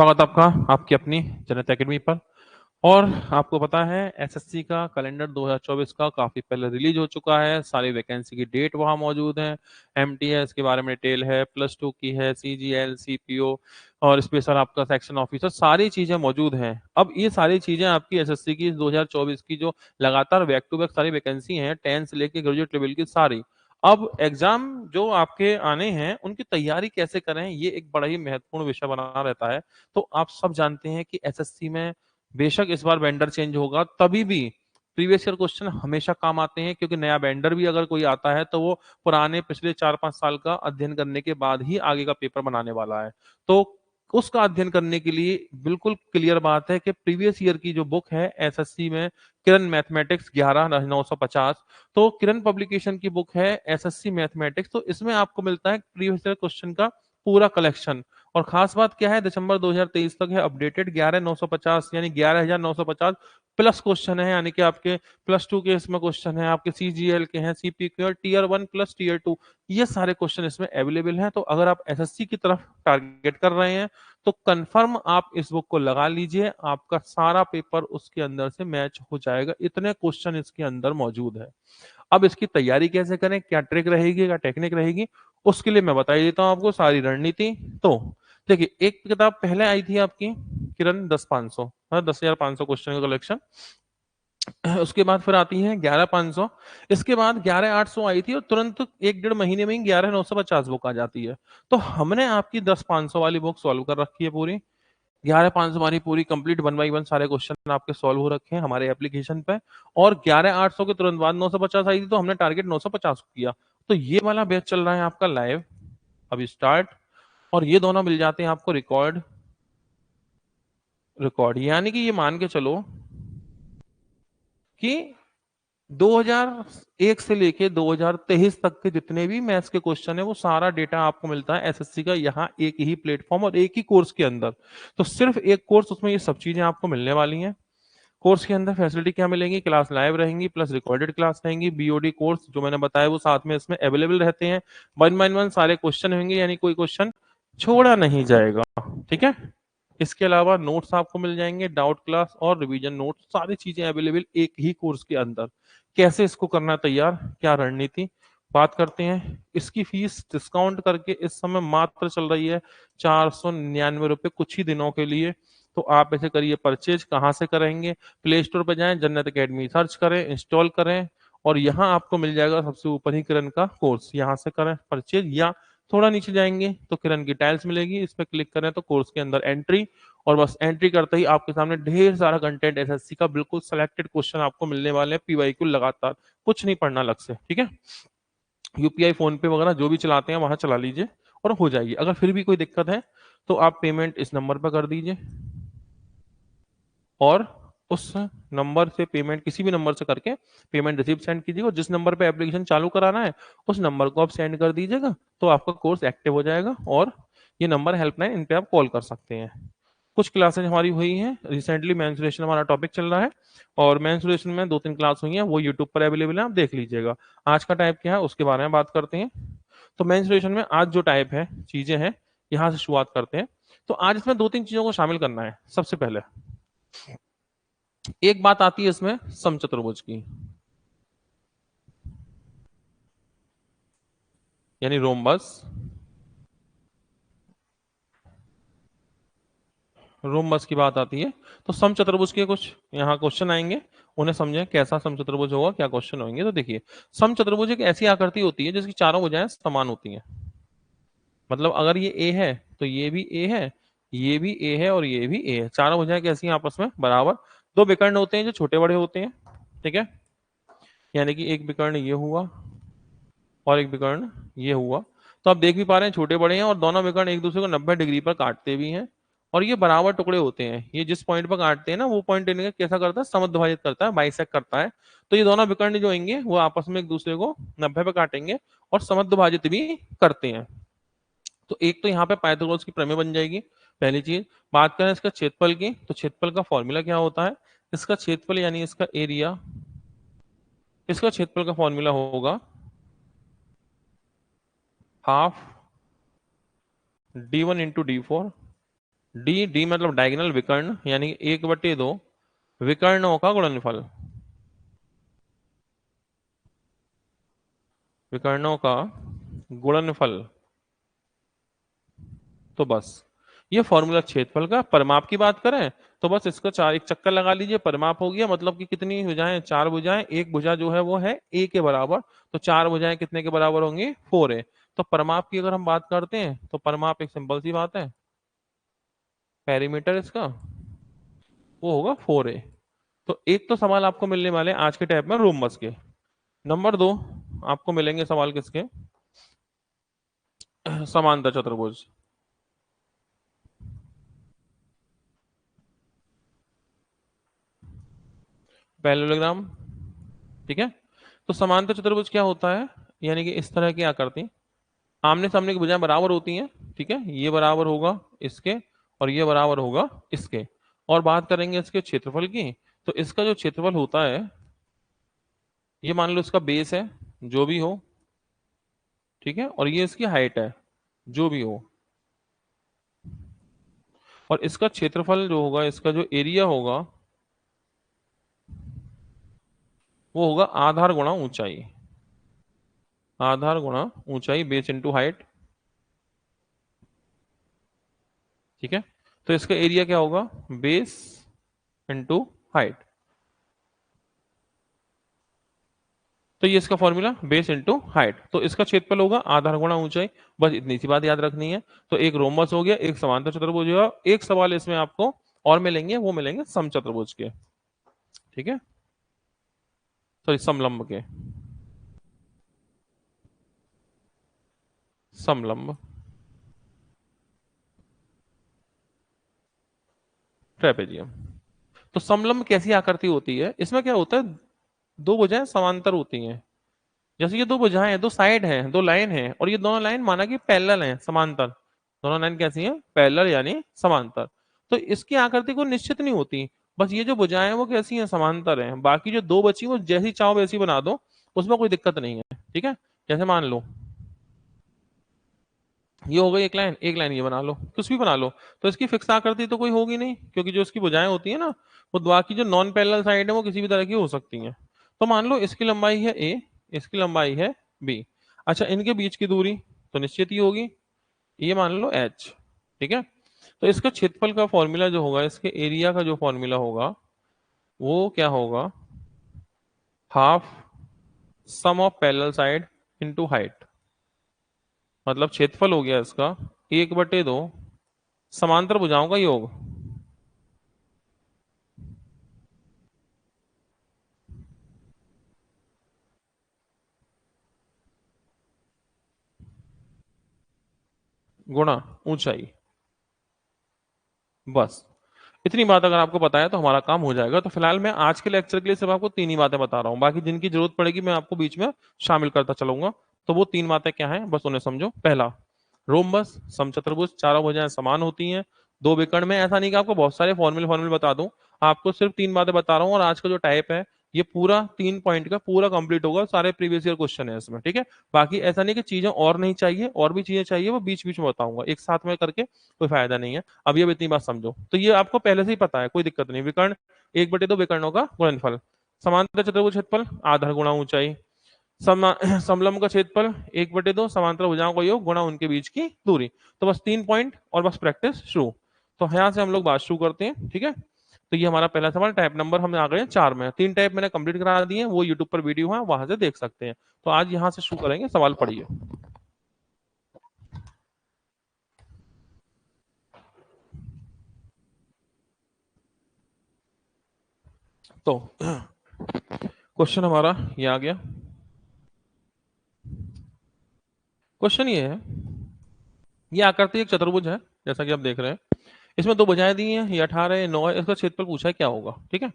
स्वागत आपका आपकी अपनी जनता एकेडमी पर। और आपको पता है एसएससी का कैलेंडर 2024 का काफी पहले रिलीज हो चुका है। सारी वैकेंसी की डेट वहां मौजूद है। एमटीएस के बारे में डिटेल है, +2 की है, सीजीएल, सीपीओ और स्पेशल आपका सेक्शन ऑफिसर, सारी चीजें मौजूद हैं। अब ये सारी चीजें आपकी एसएससी की 2024 की जो लगातार बैक टू बैक सारी वैकेंसी हैं 10 से लेके ग्रेजुएट लेवल की सारी, अब एग्जाम जो आपके आने हैं उनकी तैयारी कैसे करें, ये एक बड़ा ही महत्वपूर्ण विषय बना रहता है। तो आप सब जानते हैं कि एसएससी में बेशक इस बार वेंडर चेंज होगा, तभी भी प्रीवियस ईयर क्वेश्चन हमेशा काम आते हैं, क्योंकि नया वेंडर भी अगर कोई आता है तो वो पुराने पिछले 4-5 साल का अध्ययन करने के बाद ही आगे का पेपर बनाने वाला है। तो उसका अध्ययन करने के लिए बिल्कुल क्लियर बात है कि प्रीवियस ईयर की जो बुक है एसएससी में, किरण मैथमेटिक्स 11,950, तो किरण पब्लिकेशन की बुक है एसएससी मैथमेटिक्स। तो इसमें आपको मिलता है प्रीवियस ईयर क्वेश्चन का पूरा कलेक्शन। और खास बात क्या है, दिसंबर 2023 तक है अपडेटेड 11,950, यानी 11,950 प्लस क्वेश्चन है, यानी कि आपके +2 के इसमें क्वेश्चन है, आपके सीजीएल के हैं, सीपी के और टीयर 1 प्लस टीयर 2, ये सारे क्वेश्चन इसमें अवेलेबल हैं। तो अगर आप एसएससी की तरफ टारगेट कर रहे हैं तो कंफर्म आप इस बुक को लगा लीजिए, आपका सारा पेपर उसके अंदर से मैच हो जाएगा, इतने क्वेश्चन इसके अंदर मौजूद है। अब इसकी तैयारी कैसे करें, क्या ट्रिक रहेगी, क्या टेक्निक रहेगी, उसके लिए मैं बता ही देता हूं आपको सारी रणनीति। तो देखिए, एक किताब पहले आई थी आपकी किरण 10,500, 10,500 क्वेश्चन का कलेक्शन। उसके बाद फिर आती है 11,500, इसके बाद 11,800 आई थी और तुरंत 1-1.5 महीने में ही 11,950 बुक आ जाती है। तो हमने आपकी 10,500 वाली बुक सॉल्व कर रखी है पूरी। 11,500 हमारी पूरी कंप्लीट 1 बाई 1 सारे क्वेश्चन आपके सॉल्व हो रखे हैं हमारे एप्लीकेशन पे। और 11,800 के तुरंत बाद 950 आई थी, तो हमने टारगेट 950 किया। तो ये वाला बैच चल रहा है आपका लाइव अभी स्टार्ट। और ये दोनों मिल जाते हैं आपको रिकॉर्ड रिकॉर्ड, यानी कि ये मान के चलो कि 2001 से लेके 2023 तक के जितने भी मैथ्स के क्वेश्चन है वो सारा डेटा आपको मिलता है एसएससी का यहाँ एक ही प्लेटफॉर्म और एक ही कोर्स के अंदर। तो सिर्फ एक कोर्स, उसमें ये सब चीजें आपको मिलने वाली हैं। कोर्स के अंदर फैसिलिटी क्या मिलेंगी, क्लास लाइव रहेंगी प्लस रिकॉर्डेड क्लास रहेंगी, बीओडी कोर्स जो मैंने बताया वो साथ में इसमें अवेलेबल रहते हैं। 1 बाई 1 सारे क्वेश्चन होंगे, यानी कोई क्वेश्चन छोड़ा नहीं जाएगा। ठीक है, इसके अलावा नोट्स आपको मिल जाएंगे, डाउट क्लास और रिवीजन नोट्स, सारी चीजें अवेलेबल एक ही कोर्स के अंदर। कैसे इसको करना तैयार, क्या रणनीति, बात करते हैं। इसकी फीस डिस्काउंट करके इस समय मात्र चल रही है 499 रुपए कुछ ही दिनों के लिए। तो आप ऐसे करिए परचेज, कहाँ से करेंगे, प्ले स्टोर पर जाएं, जन्नत एकेडमी सर्च करें, इंस्टॉल करें और यहाँ आपको मिल जाएगा सबसे ऊपर ही किरण का कोर्स, यहाँ से करें परचेज। या थोड़ा नीचे जाएंगे तो किरण की टाइल्स मिलेगी, इस पर क्लिक करें तो कोर्स के अंदर एंट्री, और बस एंट्री करते ही आपके सामने ढेर सारा कंटेंट एसएससी का बिल्कुल सिलेक्टेड क्वेश्चन आपको मिलने वाले हैं, पीवाईक्यू लगातार, कुछ नहीं पढ़ना अलग से। ठीक है, यूपीआई फोन पे वगैरह जो भी चलाते हैं वहां चला लीजिए और हो जाएगी। अगर फिर भी कोई दिक्कत है तो आप पेमेंट इस नंबर पर कर दीजिए, और उस नंबर से पेमेंट किसी भी नंबर से करके पेमेंट रिसिप्ट सेंड कीजिएगा, और जिस नंबर पे एप्लीकेशन चालू कराना है उस नंबर को आप सेंड कर दीजिएगा, तो आपका कोर्स एक्टिव हो जाएगा। और ये नंबर हेल्पलाइन, इन पे आप कॉल कर सकते हैं। कुछ क्लासेज हमारी हुई हैं रिसेंटली, मेंसुरेशन हमारा टॉपिक चल रहा है और मेंसुरेशन में 2-3 क्लास हुई हैं, वो यूट्यूब पर अवेलेबल है, आप देख लीजिएगा। आज का टाइप क्या है उसके बारे में बात करते हैं। तो मेंसुरेशन में आज जो टाइप है चीजें हैं, यहाँ से शुरुआत करते हैं। तो आज इसमें 2-3 चीजों को शामिल करना है। सबसे पहले एक बात आती है इसमें समचतुर्भुज की, यानी रोम्बस। रोम्बस की बात आती है तो समचतुर्भुज के कुछ यहाँ क्वेश्चन आएंगे, उन्हें समझें कैसा समचतुर्भुज होगा, क्या क्वेश्चन होंगे। तो देखिए, समचतुर्भुज एक ऐसी आकृति होती है जिसकी चारों भुजाएं समान होती हैं। मतलब अगर ये ए है तो ये भी ए है, ये भी ए है और ये भी ए है, चारों भुजाएं कैसी हैं आपस में बराबर। दो विकर्ण होते हैं जो छोटे बड़े होते हैं। ठीक है, यानी कि एक विकर्ण ये हुआ और एक विकर्ण ये हुआ। तो आप देख भी पा रहे हैं छोटे बड़े हैं और दोनों विकर्ण एक दूसरे को 90 डिग्री पर काटते भी हैं, और ये बराबर टुकड़े होते हैं। ये जिस पॉइंट पर काटते हैं ना, वो पॉइंट इन्हें कैसा करता है, समद्विभाजित करता है, बाइसेक्ट करता है। तो ये दोनों विकर्ण जो होंगे वो आपस में एक दूसरे को 90 पे काटेंगे और समद्विभाजित भी करते हैं। तो एक तो यहाँ पे पाइथागोरस की प्रमेय बन जाएगी पहली चीज। बात करें इसका क्षेत्रफल की, तो क्षेत्रफल का फॉर्मूला क्या होता है, इसका क्षेत्रफल यानी इसका एरिया, इसका क्षेत्रफल का फॉर्मूला होगा हाफ d1 इंटू डी4 डी, डी मतलब डायगोनल विकर्ण, यानी 1/2 विकर्णों का गुणनफल, विकर्णों का गुणनफल। तो बस ये फॉर्मूला क्षेत्रफल का। परिमाप की बात करें तो बस इसका चार एक चक्कर लगा लीजिए, परिमाप हो गया। मतलब कि कितनी भुजाएं, चार भुजाएं, एक भुजा जो है वो है ए के बराबर, तो चार भुजाएं कितने के बराबर होंगी, 4a। तो परिमाप की अगर हम बात करते हैं तो परिमाप एक सिंपल सी बात है, पेरीमीटर इसका वो होगा 4a। तो एक तो सवाल आपको मिलने वाले आज के टाइप में रोम्बस के। नंबर दो, आपको मिलेंगे सवाल किसके, समांतर चतुर्भुज, पैरेललोग्राम। ठीक है। तो समांतर चतुर्भुज क्या होता है, यानी कि इस तरह की आकृति, आमने सामने की भुजाएं बराबर होती हैं। ठीक है, ये बराबर होगा इसके और ये बराबर होगा इसके। और बात करेंगे इसके क्षेत्रफल की, तो इसका जो क्षेत्रफल होता है, ये मान लो इसका बेस है, जो भी हो। ठीक है, और ये इसकी हाइट है, जो भी हो। और इसका क्षेत्रफल जो होगा, इसका जो एरिया होगा, वो होगा आधार गुणा ऊंचाई, आधार गुणा ऊंचाई, बेस इंटू हाइट। ठीक है, तो इसका एरिया क्या होगा, बेस इंटू हाइट। तो ये इसका फॉर्मूला, बेस इंटू हाइट। तो इसका क्षेत्रफल होगा आधार गुणा ऊंचाई। बस इतनी सी बात याद रखनी है। तो एक रोमस हो गया, एक समांतर चतुर्भुज होगा। एक सवाल इसमें आपको और मिलेंगे, वो मिलेंगे समचतुर्भुज के। ठीक है, सॉरी समलंब के, समलंब, ट्रेपेजियम। तो समलंब कैसी आकृति होती है, इसमें क्या होता है, दो भुजाएं समांतर होती हैं। जैसे ये दो भुजाएं हैं, दो साइड हैं, दो लाइन हैं, और ये दोनों लाइन माना कि पैरेलल हैं, समांतर। दोनों लाइन कैसी हैं, पैरेलल यानी समांतर। तो इसकी आकृति को निश्चित नहीं होती। बस ये जो भुजाएं हैं वो कैसी हैं, समांतर हैं। बाकी जो दो बची वो जैसी चाहो वैसी बना दो, उसमें कोई दिक्कत नहीं है। ठीक है, जैसे मान लो ये हो गई एक लाइन, एक लाइन ये बना लो, कुछ भी बना लो। तो इसकी फिक्स आकृति तो कोई होगी नहीं, क्योंकि जो इसकी भुजाएं होती है ना, वो बाकी जो नॉन पैरेलल साइड है वो किसी भी तरह की हो सकती हैं। तो मान लो इसकी लंबाई है ए, इसकी लंबाई है बी। अच्छा, इनके बीच की दूरी तो निश्चित ही होगी, ये मान लो एच। ठीक है, तो इसका क्षेत्रफल का फॉर्मूला जो होगा, इसके एरिया का जो फॉर्मूला होगा, वो क्या होगा, half sum of parallel side into height. मतलब क्षेत्रफल हो गया इसका 1/2 समांतर भुजाओं का योग गुणा ऊंचाई। बस इतनी बात अगर आपको पता है तो हमारा काम हो जाएगा। तो फिलहाल मैं आज के लेक्चर के लिए सिर्फ आपको तीन ही बातें बता रहा हूँ, बाकी जिनकी जरूरत पड़ेगी मैं आपको बीच में शामिल करता चलूंगा। तो वो तीन बातें क्या हैं, बस उन्हें समझो। पहला, रोम्बस समचतुर्भुज, चारों भुजाएं समान होती हैं दो विकर्ण में। ऐसा नहीं कि आपको बहुत सारे फॉर्मूले फॉर्मूले बता दूं, आपको सिर्फ तीन बातें बता रहा हूँ। और आज का जो टाइप है ये पूरा 3 पॉइंट का पूरा कंप्लीट होगा, सारे प्रीवियस ईयर क्वेश्चन है इसमें। ठीक है, बाकी ऐसा नहीं कि चीजें और नहीं चाहिए, और भी चीजें चाहिए, वो बीच बीच में बताऊंगा, एक साथ में करके कोई फायदा नहीं है। अभी अब इतनी बात समझो। तो ये आपको पहले से ही पता है, कोई दिक्कत नहीं। विकर्ण 1/2 विकर्णों का गुणनफल, समांतर चतुर्भुज क्षेत्रफल आधार गुणा ऊंचाई, समलंब का क्षेत्रफल 1/2 समांतर भुजाओं का योग गुणा उनके बीच की दूरी। तो बस 3 पॉइंट और बस प्रैक्टिस शुरू। तो यहाँ से हम लोग बात शुरू करते हैं। ठीक है, तो ये हमारा पहला सवाल, टाइप नंबर हम आ गए 4 में। 3 टाइप मैंने कंप्लीट करा दिए हैं, वो यूट्यूब पर वीडियो है, वहां से देख सकते हैं। तो आज यहाँ से शुरू करेंगे, सवाल पढ़िए। तो क्वेश्चन हमारा ये आ गया। क्वेश्चन ये है, ये आकृति एक चतुर्भुज है जैसा कि आप देख रहे हैं। इसमें दो भुजाएं दी हैं, ये 18 है, 9 है। इसका क्षेत्रफल पूछा है क्या होगा। ठीक है,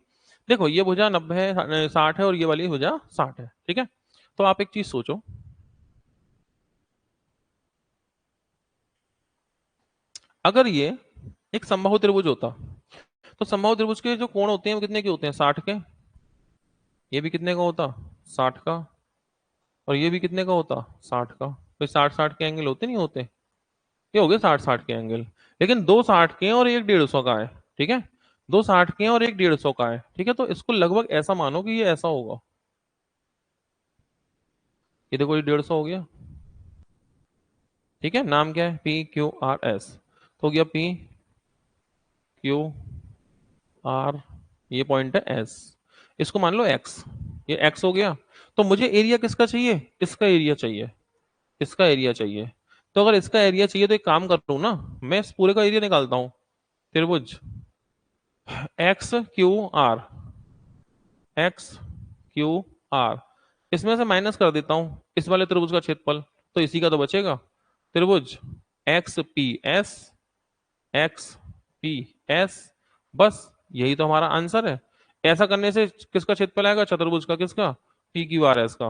देखो ये भुजा 90 है, 60 है, और ये वाली भुजा 60 है। ठीक है, तो आप एक चीज सोचो, अगर ये एक समबाहु त्रिभुज होता, तो समबाहु त्रिभुज के जो कोण होते हैं वो कितने के होते हैं, 60 के। ये भी कितने का होता, 60 का। और ये भी कितने का होता, 60 का। तो 60 60 के एंगल होते नहीं होते, ये हो गए 60-60 के एंगल। लेकिन दो 60 के हैं और एक 150 का है, ठीक है, दो 60 के हैं और एक 150 का है, ठीक है, तो इसको लगभग ऐसा मानो कि ये ऐसा होगा। ये देखो ये 150 हो गया, ठीक है, नाम क्या है, PQRS, तो हो गया PQR, ये पॉइंट है S, इसको मान लो X, ये X हो गया। तो मुझे एरिया किसका चाहिए, इसका एरिया चाहिए, इसका एरिया चाहिए। तो अगर इसका एरिया चाहिए तो एक काम कर लूं ना, मैं इस पूरे का एरिया निकालता हूं, त्रिभुज XQR, XQR, इसमें से माइनस कर देता हूं इस वाले त्रिभुज का क्षेत्रफल, तो इसी का तो बचेगा, त्रिभुज XPS, XPS, बस यही तो हमारा आंसर है। ऐसा करने से किसका क्षेत्रफल आएगा, चतुर्भुज का, किसका, PQRS का,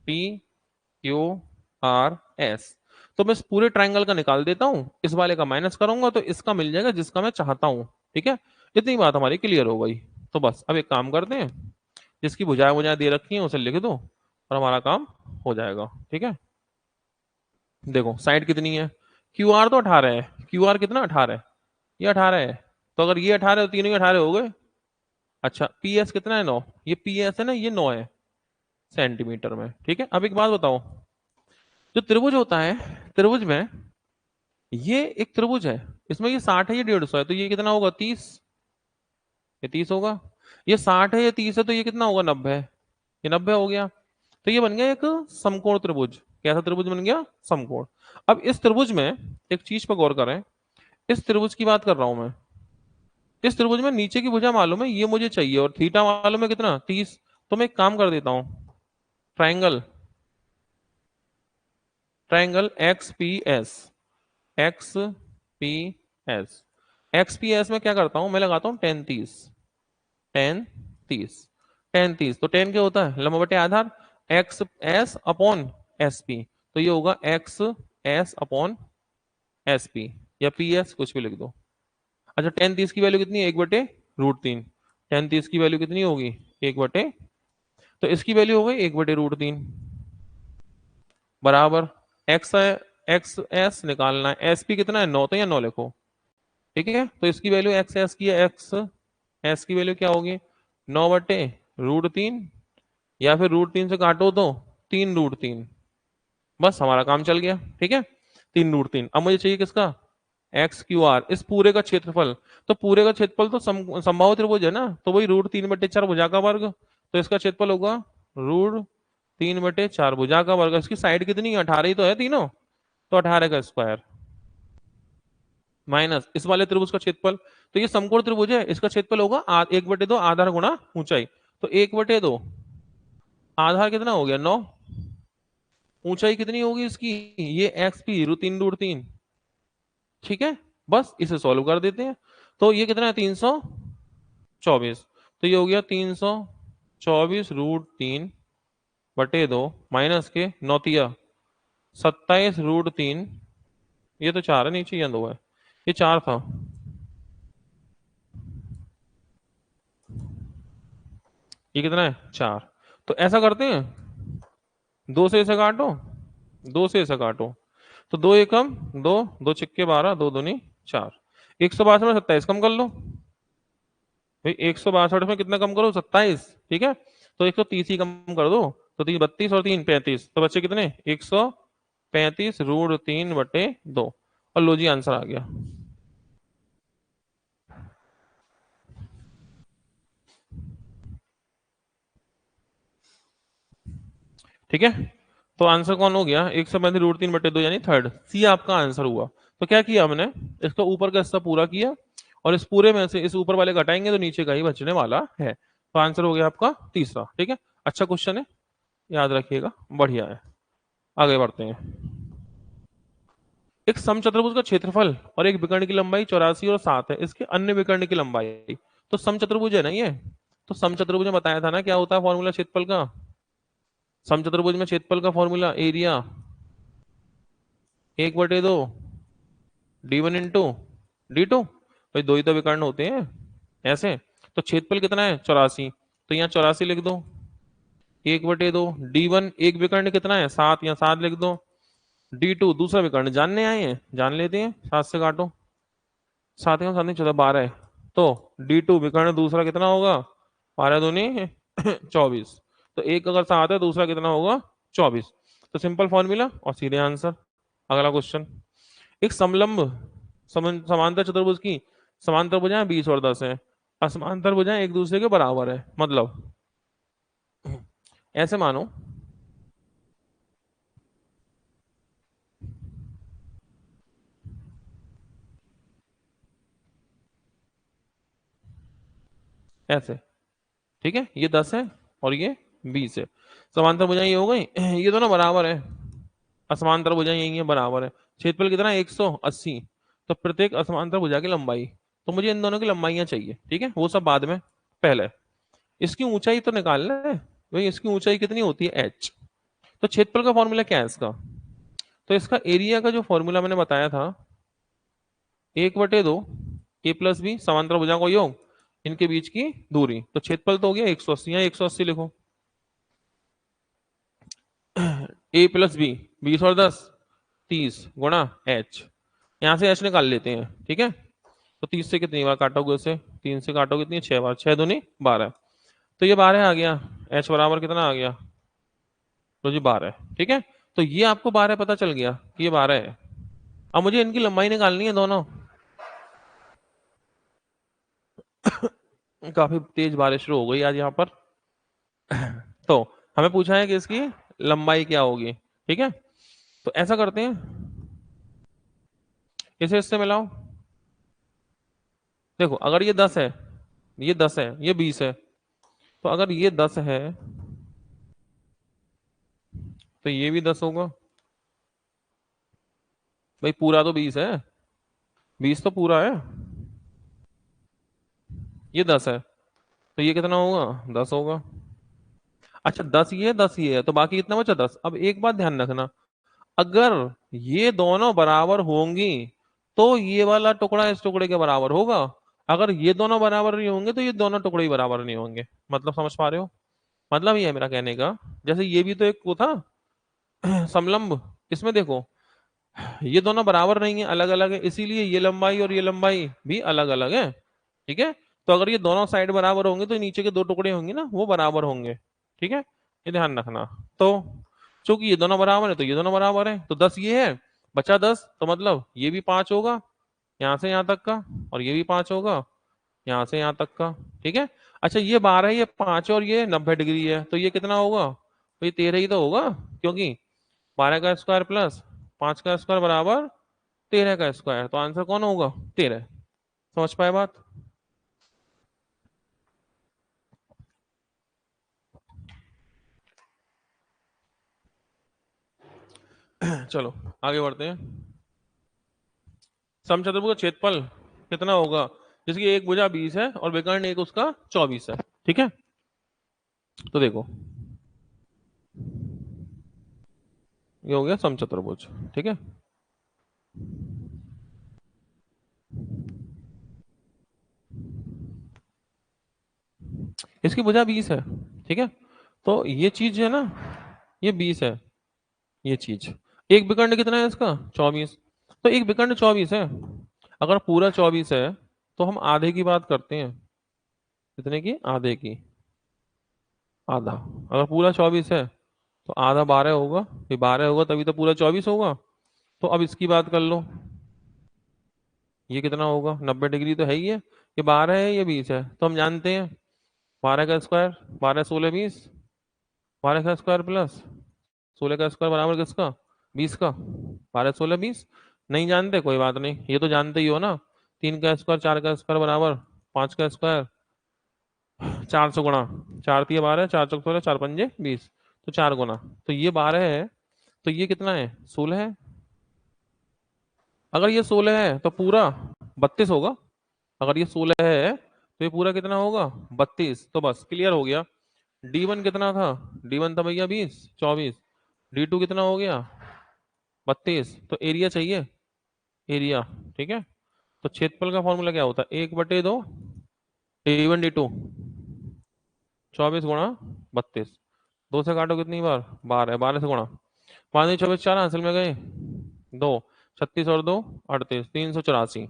PQRS। तो मैं इस पूरे ट्रायंगल का निकाल देता हूं, इस वाले का माइनस करूंगा तो इसका मिल जाएगा जिसका मैं चाहता हूं, ठीक है, इतनी बात हमारी क्लियर हो गई। तो बस अब एक काम करते हैं, जिसकी भुजाएं भुजाएं दे रखी हैं उसे लिख दो और हमारा काम हो जाएगा, ठीक है। देखो साइड कितनी है, क्यू आर तो 18 है, क्यू आर कितना 18 है, ये 18 है, तो अगर ये 18 है तो तीनों ही 18 हो गए। अच्छा पी एस कितना है, 9, ये पी एस है ना, ये 9 है सेंटीमीटर में, ठीक है। अब एक बात बताओ, जो त्रिभुज होता है, त्रिभुज में ये एक त्रिभुज है, इसमें ये 60 है, ये 150 है, तो ये कितना होगा, 30, ये 30 होगा। ये 60 है, ये 30 है, तो ये कितना होगा, 90 है, ये 90 हो गया। तो ये बन गया एक समकोण त्रिभुज, कैसा त्रिभुज बन गया, समकोण। अब इस त्रिभुज में एक चीज पर गौर करें, इस त्रिभुज की बात कर रहा हूं मैं, इस त्रिभुज में नीचे की भुजा मालूम है, ये मुझे चाहिए, और थीटा मालूम है कितना, 30। तो मैं एक काम कर देता हूं, ट्राइंगल, ट्राइंगल XPS, XPS में क्या करता हूं, मैं लगाता हूं 10-30, 10-30, 10-30, तो 10 क्या होता है, लंब बटे आधार, X S upon S P, तो ये होगा X S upon S P, या पी एस कुछ भी लिख दो। अच्छा 10-30 की वैल्यू कितनी है, 1/√3, 10-30 की वैल्यू कितनी होगी, 1 बटे, तो इसकी वैल्यू हो गई 1/√3, बराबर एक्स, एक्स एस निकालना है, एस पी कितना है, 9, तो या 9 लिखो, ठीक है। तो इसकी वैल्यू एक्स एस की है, एक्स एस की वैल्यू क्या होगी, 9/√3, या फिर √3 से काटो तो 3√3, बस हमारा काम चल गया, ठीक है, 3√3। अब मुझे चाहिए किसका, XQR, इस पूरे का क्षेत्रफल, तो पूरे का क्षेत्रफल तो समबाहु त्रिभुज है ना, तो वही √3/4 भुजा का वर्ग, तो इसका क्षेत्रफल होगा √3/4 भुजा का वर्ग। इसकी साइड कितनी है, 18 ही तो है तीनों, तो 18 का स्क्वायर, माइनस इस वाले त्रिभुज का क्षेत्रफल, तो ये समकोण त्रिभुज है, इसका क्षेत्रफल होगा 1/2 आधार गुणा ऊंचाई, तो 1/2, आधार कितना हो गया, 9, ऊंचाई कितनी होगी इसकी, ये एक्स पी √3, ठीक है। बस इसे सॉल्व कर देते हैं, तो ये कितना है, 324, तो ये हो गया 324√3/2, माइनस के 9 27√3, ये तो 4 है नीचे, ये 2 है, ये 4 था, ये कितना है, 4। तो ऐसा करते हैं, 2 से इसे काटो, 2 से इसे काटो, तो 2 एकम 2, 2 छिक्के 12, 2 दूनी 4, 162 में 27 कम कर लो भाई, 162 में कितना कम करो, 27, ठीक है, तो 130 ही कम कर दो, तो 3 32 और 3 35, तो बच्चे कितने, 135√3/2, और लो जी आंसर आ गया। ठीक है, तो आंसर कौन हो गया, 135√3/2, यानी थर्ड, सी आपका आंसर हुआ। तो क्या किया हमने, इसका ऊपर का हिस्सा पूरा किया, और इस पूरे में से इस ऊपर वाले घटाएंगे तो नीचे का ही बचने वाला है, तो आंसर हो गया आपका तीसरा, ठीक है। अच्छा क्वेश्चन है, याद रखिएगा, बढ़िया है। आगे बढ़ते हैं, एक समचतुर्भुज का क्षेत्रफल और एक विकर्ण की लंबाई 84 और 7 है, इसके अन्य विकर्ण की लंबाई, तो समचतुर्भुज है ना ये, तो समचतुर्भुज में बताया था ना क्या होता है फॉर्मूला क्षेत्रफल का, समचतुर्भुज में क्षेत्रफल का फॉर्मूला एरिया 1/2 D1 × D2, भाई दो ही तो विकर्ण होते हैं ऐसे, तो क्षेत्रफल कितना है, 84, तो यहाँ 84 लिख दो, 1/2 D1, एक विकर्ण कितना है, 7, या 7 लिख दो, D2 दूसरा विकर्ण जानने आए हैं, जान लेते हैं। 7 से काटो, 7 का 7 नहीं 14 12 है। तो D2 विकर्ण दूसरा कितना होगा? 12 दूनी 24। तो एक अगर 7 है, दूसरा कितना होगा? 24। तो सिंपल फॉर्मूला और सीधे आंसर। अगला क्वेश्चन। एक समलंब समांतर चतुर्भुज की समांतर भुजाएं 20 और 10 है। असमांतर भुजाएं एक दूसरे के बराबर है। मतलब ऐसे मानो, ऐसे, ठीक है, ये 10 है और ये 20 है। समांतर भुजाएं ये हो गई, ये दोनों बराबर है। असमांतर भुजाएं यही है, बराबर है। क्षेत्रफल कितना है? 180। तो प्रत्येक असमांतर भुजा की लंबाई, तो मुझे इन दोनों की लंबाइयां चाहिए, ठीक है, वो सब बाद में। पहले इसकी ऊंचाई तो निकालना है भाई। इसकी ऊंचाई कितनी होती है? h। तो क्षेत्रफल का फॉर्मूला क्या है इसका? तो इसका एरिया का जो फॉर्मूला मैंने बताया था, 1/2 a+b समांतर भुजाओं का योग, इनके बीच की दूरी। तो क्षेत्रफल तो हो गया 180, यहाँ 180 लिखो। a+b 20 और 10 30 गुणा h। यहाँ से h निकाल लेते हैं, ठीक है। तो 30 से कितनी बार काटोगे उसे? 3 से काटोगे कितनी? 6 बार, 6 दूनी 12। तो ये 12 आ गया। h बराबर कितना आ गया? तो जी 12, ठीक है। तो ये आपको 12 पता चल गया कि ये 12 है। अब मुझे इनकी लंबाई निकालनी है दोनों। काफी तेज बारिश शुरू हो गई आज यहाँ पर। तो हमें पूछा है कि इसकी लंबाई क्या होगी, ठीक है। तो ऐसा करते हैं, इसे इससे मिलाओ। देखो, अगर ये 10 है, ये 10 है, ये 20 है, तो अगर ये 10 है तो ये भी 10 होगा। भाई पूरा तो 20 है, 20 तो पूरा है। ये 10 है, तो ये कितना होगा? 10 होगा। अच्छा, 10 ये है, 10 ये है, तो बाकी कितना बचा? 10। अब एक बात ध्यान रखना, अगर ये दोनों बराबर होंगी तो ये वाला टुकड़ा इस टुकड़े के बराबर होगा। अगर ये दोनों बराबर नहीं होंगे तो ये दोनों टुकड़े ही बराबर नहीं होंगे। मतलब समझ पा रहे हो? मतलब ये है मेरा कहने का। जैसे ये भी तो एक वो था समलंब, इसमें देखो ये दोनों बराबर नहीं है, अलग अलग है, इसीलिए ये लंबाई और ये लंबाई भी अलग अलग है, ठीक है। तो अगर ये दोनों साइड बराबर होंगे तो नीचे के दो टुकड़े होंगे ना, वो बराबर होंगे, ठीक है। ये ध्यान रखना। तो चूंकि ये दोनों बराबर है तो ये दोनों बराबर है, तो 10 ये है, बचा 10, तो मतलब ये भी 5 होगा यहाँ से यहाँ तक का, और ये भी 5 होगा यहाँ से यहाँ तक का, ठीक है। अच्छा, ये 12 है, ये 5 और ये 90 डिग्री है, तो ये कितना होगा? तो ये 13 ही तो होगा, क्योंकि 12 का स्क्वायर प्लस 5 का स्क्वायर बराबर 13 का स्क्वायर। तो आंसर कौन होगा? 13। समझ पाए बात? चलो आगे बढ़ते हैं। समचतुर्भुज का क्षेत्रफल कितना होगा जिसकी एक भुजा 20 है और विकर्ण एक उसका 24 है, ठीक है। तो देखो, ये हो गया समचतुर्भुज, ठीक है। इसकी भुजा 20 है, ठीक है। तो ये चीज है ना, ये 20 है, ये चीज। एक विकर्ण कितना है इसका? 24। तो एक विकर्ण 24 है, अगर पूरा 24 है तो हम आधे की बात करते हैं। कितने की? आधे की। आधा, अगर पूरा 24 है तो आधा 12 होगा, ये 12 होगा तभी तो पूरा 24 होगा। तो अब इसकी बात कर लो, ये कितना होगा? 90 डिग्री तो है ही है। ये 12 है, ये 20 है, तो हम जानते हैं 12 का स्क्वायर, 12 16 20, 12 का स्क्वायर प्लस 16 का स्क्वायर बराबर किसका? 20 का। 12 16 20 नहीं जानते, कोई बात नहीं, ये तो जानते ही हो ना। 3 का स्क्वायर 4 का स्क्वायर बराबर 5 का स्क्वायर, 400 गुणा, 4 3 12, 4 चौक 16, 4 पंजे 20, तो 4 गुना। तो ये 12 है, तो ये कितना है? 16 है। अगर ये 16 है तो पूरा 32 होगा। अगर ये 16 है तो ये पूरा कितना होगा? 32। तो बस क्लियर हो गया। D1 कितना था? D1 था भैया 20 24। D2 कितना हो गया? 32। तो एरिया चाहिए, एरिया, ठीक है। तो क्षेत्रफल का फॉर्मूला क्या होता है? 1/2 D1 D2, 24 गुणा 32। 2 से काटो कितनी बार? 12, 12 से गुणा 5 24 4 हासिल में गए। दो, 36 और 2 38, 384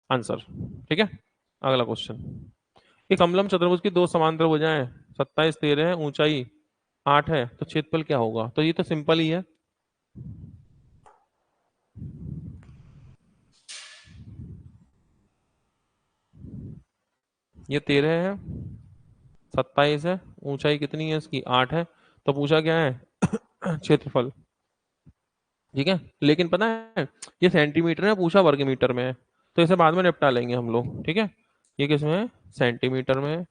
आंसर। ठीक है। अगला क्वेश्चन। एक अम्लम चतुर्भुज की दो समांतर भुजाएं 27 13 है, ऊंचाई 8 है, तो क्षेत्रफल क्या होगा? तो ये तो सिंपल ही है। ये 13 है, 27 है, ऊंचाई कितनी है इसकी? 8 है। तो पूछा क्या है? क्षेत्रफल। ठीक है, लेकिन पता है ये सेंटीमीटर है, पूछा वर्ग मीटर में है, तो इसे बाद में निपटा लेंगे हम लोग। ठीक है, ये किस में है? सेंटीमीटर में है।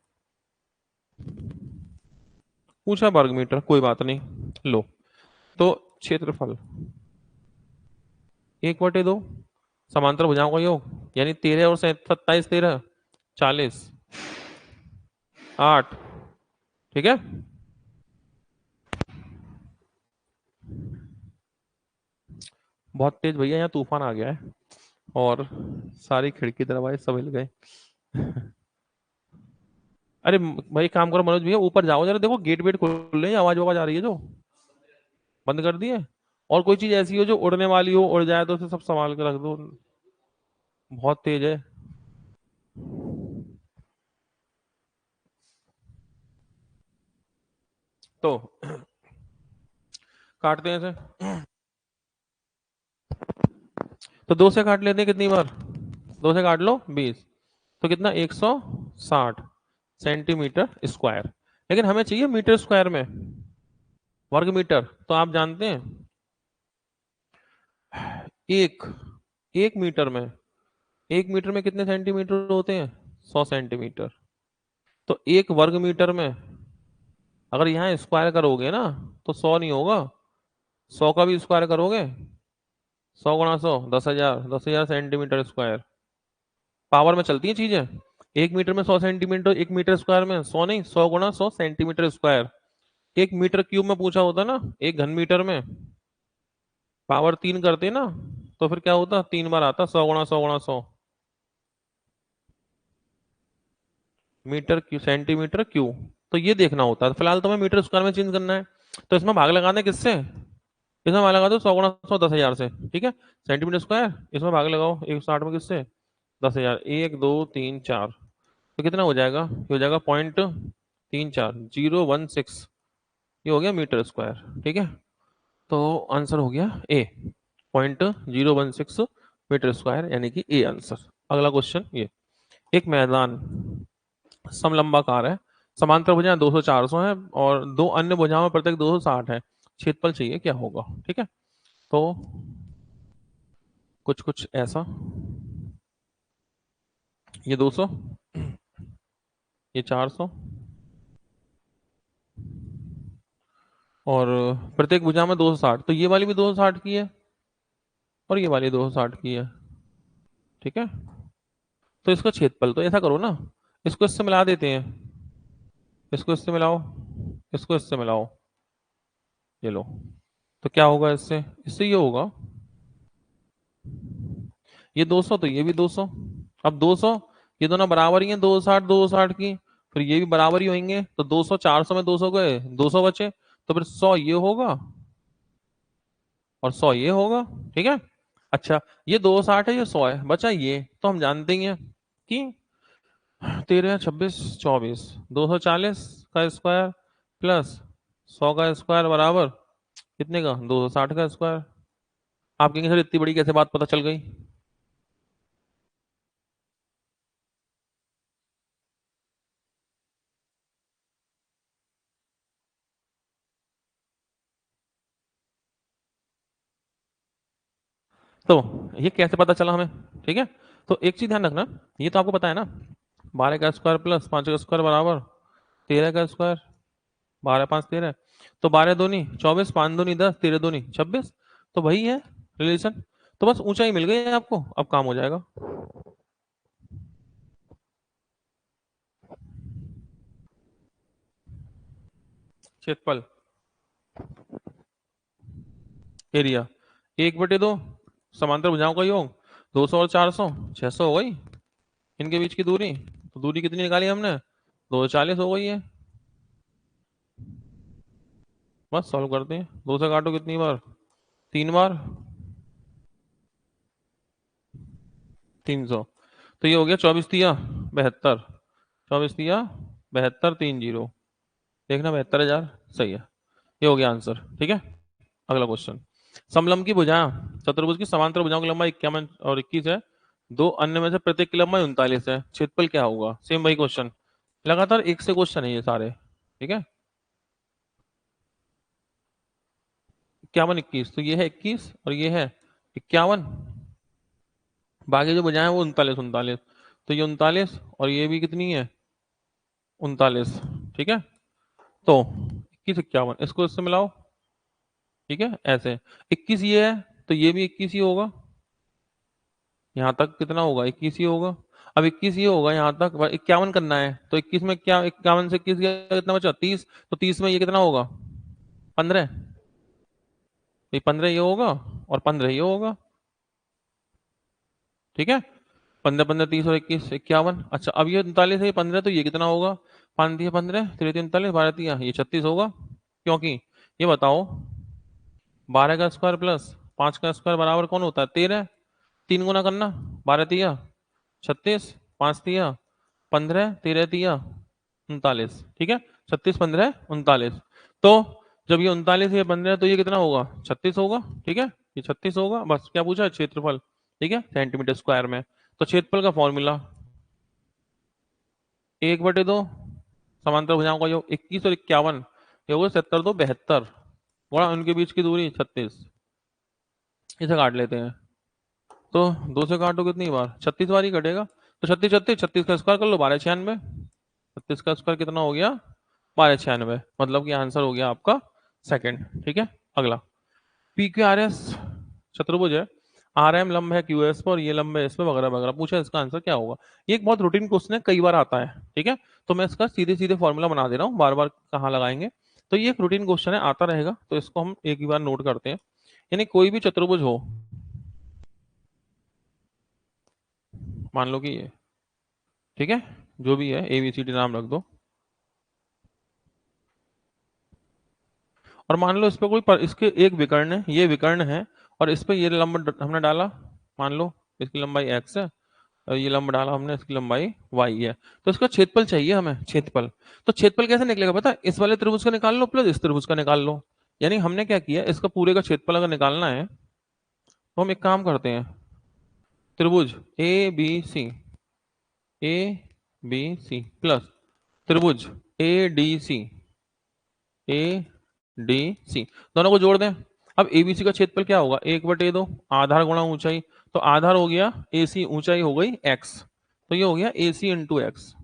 पूछा वर्ग मीटर, कोई बात नहीं। लो, तो क्षेत्रफल 1/2 समांतर भुजाओं का योग, यानी 13 और 27 13 40 8। ठीक है। बहुत तेज भैया, यहाँ तूफान आ गया है और सारी खिड़की दरवाजे सब हिल गए। अरे भाई काम करो मनोज भैया, ऊपर जाओ जरा, देखो गेट वेट खोल रहे हैं, आवाज आवाज आ रही है जो। बंद कर दिए? और कोई चीज ऐसी हो जो उड़ने वाली हो, उड़ जाए तो उसे सब संभाल के रख दो। बहुत तेज है। तो काटते हैं इसे। तो 2 से काट लेते हैं कितनी बार? 2 से काट लो 20। तो कितना? 160 सेंटीमीटर स्क्वायर। लेकिन हमें चाहिए मीटर स्क्वायर में, वर्ग मीटर। तो आप जानते हैं एक एक मीटर में, 1 मीटर में कितने सेंटीमीटर होते हैं? 100 सेंटीमीटर। तो एक वर्ग मीटर में अगर यहाँ स्क्वायर करोगे ना, तो 100 नहीं होगा, 100 का भी स्क्वायर करोगे, 100 × 100 10,000, 10,000 सेंटीमीटर स्क्वायर। पावर में चलती हैं चीजें। 1 मीटर में 100 सेंटीमीटर, 1 मीटर स्क्वायर में 100 नहीं, 100 × 100 सेंटीमीटर स्क्वायर। 1 मीटर क्यूब में पूछा होता ना, 1 घन मीटर में पावर 3 करते ना, तो फिर क्या होता? 3 बार आता, 100 × 100 × 100 मीटर क्यू सेंटीमीटर क्यू। तो ये देखना होता है। फिलहाल तुम्हें मीटर स्क्वायर में चेंज करना है, तो इसमें भाग लगाना है किससे? इसमें भाग लगा दो 100 × 100 10,000 से। ठीक है, सेंटीमीटर स्क्वायर, इसमें भाग लगाओ 160 में किससे? 10,000। 1 2 3 4, तो कितना हो जाएगा? ये हो जाएगा 0.34 016। ये हो गया मीटर स्क्वायर। ठीक है, तो आंसर हो गया ए, 0.016 मीटर स्क्वायर, यानी कि ए आंसर। अगला क्वेश्चन ये। एक मैदान समलंबाकार है, समांतर भुजाएं 200 400 है, और दो अन्य भुजाओं में प्रत्येक 260 है। क्षेत्रफल चाहिए, क्या होगा? ठीक है, तो कुछ कुछ ऐसा। ये 200, ये 400, और प्रत्येक भुजा में 260, तो ये वाली भी 260 की है और ये वाली 260 की है। ठीक है, तो इसका क्षेत्रफल, तो ऐसा करो ना, इसको इससे मिला देते हैं, इसको इससे मिलाओ, इसको इससे मिलाओ, ये लो। तो क्या होगा इससे? इससे ये होगा, ये 200 तो ये भी 200। अब 200, ये दोनों बराबर ही हैं, 260 की, फिर ये भी बराबर ही होंगे, तो 200 400 में 200 गए, 200 बचे, तो फिर 100 ये होगा और 100 ये होगा। ठीक है। अच्छा, ये 260 है, ये 100 है, बचा ये, तो हम जानते ही हैं कि 13 26 24, 240 का स्क्वायर प्लस 100 का स्क्वायर बराबर कितने का? 260 का स्क्वायर। आप कहेंगे सर इतनी बड़ी कैसे बात पता चल गई? तो ये कैसे पता चला हमें? ठीक है, तो एक चीज ध्यान रखना, ये तो आपको पता है ना, 12 का स्क्वायर प्लस 5 का स्क्वायर बराबर 13 का स्क्वायर। 12 5 13, तो 12 दूनी 24, 5 दूनी 10, 13 दूनी 26, तो वही है रिलेशन। तो बस ऊंचाई मिल गई है आपको, अब काम हो जाएगा। क्षेत्रफल, एरिया, 1/2 समांतर भुजाओं का योग, 200 और 400 600 हो गई, इनके बीच की दूरी, तो दूरी कितनी निकाली हमने? 240 हो गई है। बस सॉल्व करते हैं, 2 से काटो कितनी बार? 3 बार। 300। तो ये हो गया 24 तिया 72, 24 तिया 72, 30, देखना 72,000 सही है। ये हो गया आंसर, ठीक है। अगला क्वेश्चन, समलंब की भुजाएं चतुर्भुज की समांतर भुजाओं की लंबाई 51 और 21 है, दो अन्य में से प्रत्येक की लंबाई 39 है, क्षेत्रफल क्या होगा? सेम वही क्वेश्चन, लगातार एक से क्वेश्चन है ये सारे, ठीक है। 51 21, तो ये है 21 और ये है 51, बाकी जो भुजाएं हैं वो 39 39, तो ये 39 और ये भी कितनी है 39, ठीक है। तो 21 51 इसको इससे मिलाओ, ठीक है ऐसे, 21 ये है तो ये भी 21 ही होगा, यहाँ तक कितना होगा 21 ही होगा। अब 21 ही होगा यहाँ तक, 51 करना है तो 21 में क्या, 51 से 21 गया कितना बचा 30, तो 30 में ये कितना होगा 15, ये 15 ये होगा और 15 ये होगा, ठीक है। 15 15 30 और 21 51, अच्छा अब ये 39 है, ये 15 तो ये कितना होगा, 5 दिया 15 3 39 12 दिया ये 36 होगा, क्योंकि ये बताओ 12 का स्क्वायर प्लस 5 का स्क्वायर बराबर कौन होता है 13, 3 गुना करना, 12 तिया 36, 5 तिया 15, 13 तिया 39, ठीक है। 36 15 39, तो जब ये 39 ये 15 तो ये कितना होगा 36 होगा, ठीक है। ये 36 होगा, बस क्या पूछा क्षेत्रफल, ठीक है सेंटीमीटर स्क्वायर में। तो क्षेत्रफल का फॉर्मूला 1/2 समांतर भुजाओं का योग 21 और 51, ये होगा 70 2 72, गुणा उनके बीच की दूरी 36, इसे काट लेते हैं। तो 2 से काटो कितनी बार 36 बार ही कटेगा, तो 36 36 36 का स्क्वायर कर लो 1296, 36 का स्क्वायर कितना हो गया 1296, मतलब कि आंसर हो गया आपका सेकंड, ठीक है। अगला, पी क्यू आर एस चतुर्भुज है, आर एम लंब है क्यू एस पर और ये लंब है इस पे वगैरह वगैरह, पूछा इसका आंसर क्या होगा। ये एक बहुत रूटीन क्वेश्चन है, कई बार आता है, ठीक है। तो मैं इसका सीधे सीधे फॉर्मूला बना दे रहा हूँ, बार बार कहाँ लगाएंगे। तो ये एक रूटीन क्वेश्चन है, आता रहेगा, तो इसको हम एक ही बार नोट करते हैं। यानी कोई भी चतुर्भुज हो, मान लो कि ये, ठीक है, जो भी है ABCD नाम रख दो, और मान लो इस पे कोई इसके एक विकर्ण है, ये विकर्ण है, और इस पे ये लंब हमने डाला, मान लो इसकी लंबाई x है और ये लंब डाला हमने, इसकी लंबाई y है, तो इसका क्षेत्रफल चाहिए हमें, क्षेत्रफल। तो क्षेत्रफल कैसे निकलेगा पता है, इस वाले त्रिभुज का निकाल लो प्लस इस त्रिभुज का निकाल लो। यानी हमने क्या किया, इसका पूरे का क्षेत्रफल अगर निकालना है तो हम एक काम करते हैं, त्रिभुज ए बी सी प्लस त्रिभुज ए डी सी, दोनों को जोड़ दें। अब एबीसी का क्षेत्रफल क्या होगा 1/2 आधार गुणा ऊंचाई, तो आधार हो गया AC, ऊंचाई हो गई x, तो ये हो गया AC इंटू एक्स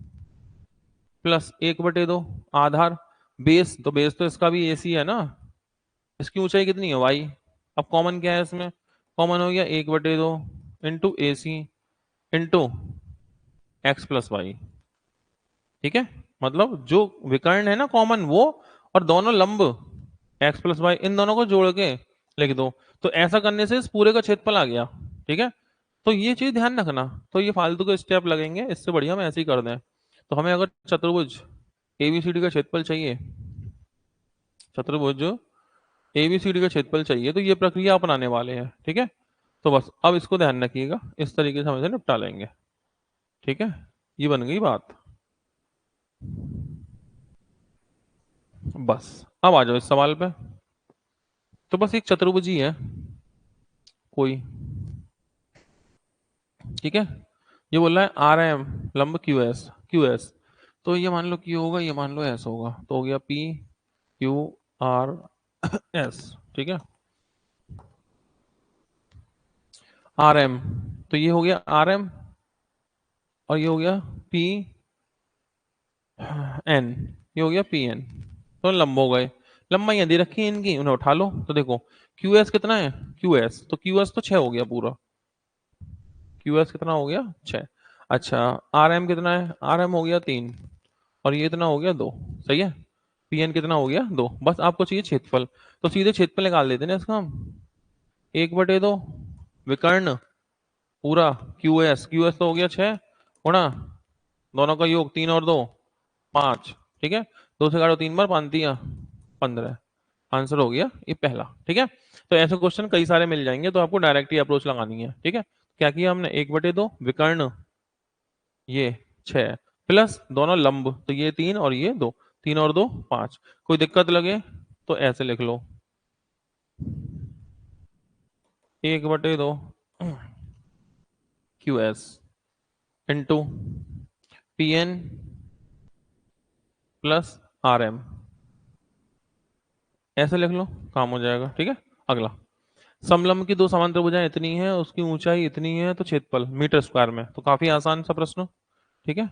प्लस 1/2 आधार बेस, तो बेस तो इसका भी AC है ना, इसकी ऊंचाई कितनी है y, अब कॉमन क्या है इसमें, कॉमन हो गया 1/2 into AC into x plus y, ठीक है। मतलब जो विकर्ण है ना कॉमन वो, और दोनों लंब एक्स प्लस वाई, इन दोनों को जोड़ के लिख दो, तो ऐसा करने से इस पूरे का क्षेत्रफल आ गया, ठीक है। तो ये चीज ध्यान रखना, तो ये फालतू के स्टेप लगेंगे, इससे बढ़िया हम ऐसे ही कर दें। तो हमें अगर चतुर्भुज ABCD का क्षेत्रफल चाहिए, चतुर्भुज ABCD का क्षेत्रफल चाहिए, तो ये प्रक्रिया अपनाने वाले हैं, ठीक है। तो बस अब इसको ध्यान रखिएगा, इस तरीके से हम इसे निपटा लेंगे, ठीक है। ये बन गई बात, बस अब आ जाओ इस सवाल पे। तो बस एक चतुर्भुज ही है कोई, ठीक है। ये बोल रहा है RM लंब QS, तो ये मान लो Q होगा, ये मान लो S होगा, तो हो गया PQRS, ठीक है। RM, तो ये हो गया RM और ये हो गया PN, ये हो गया PN, तो लंब हो गए, लंबाई दे रखी है इनकी, उन्हें उठा लो। तो देखो QS कितना है, QS तो QS तो 6 हो गया पूरा, QS कितना हो गया 6। अच्छा RM कितना है, RM हो गया 3 और ये इतना हो गया 2, सही है। PN कितना हो गया 2, बस आपको चाहिए क्षेत्रफल, तो सीधे क्षेत्रफल निकाल देते हैं ना इसका हम, 1/2 विकर्ण पूरा QS तो हो गया 6 गुणा दोनों का योग 3 और 2 5, ठीक है। 2 से काटो 3 बार, 5 दिया 15, आंसर हो गया ये पहला, ठीक है। तो ऐसे क्वेश्चन कई सारे मिल जाएंगे, तो आपको डायरेक्ट ही अप्रोच लगानी है, ठीक है। क्या किया हमने, 1/2 विकर्ण ये 6 प्लस दोनों लंब, तो ये 3 और ये 2, 3 और 2 5। कोई दिक्कत लगे तो ऐसे लिख लो, 1/2 QS into PN plus RM, ऐसे लिख लो, काम हो जाएगा। ठीक है। अगला, समलंब की दो समांतर भुजाएं इतनी है, उसकी ऊंचाई इतनी है, तो क्षेत्रफल मीटर स्क्वायर में, तो काफी आसान सा प्रश्न। ठीक है।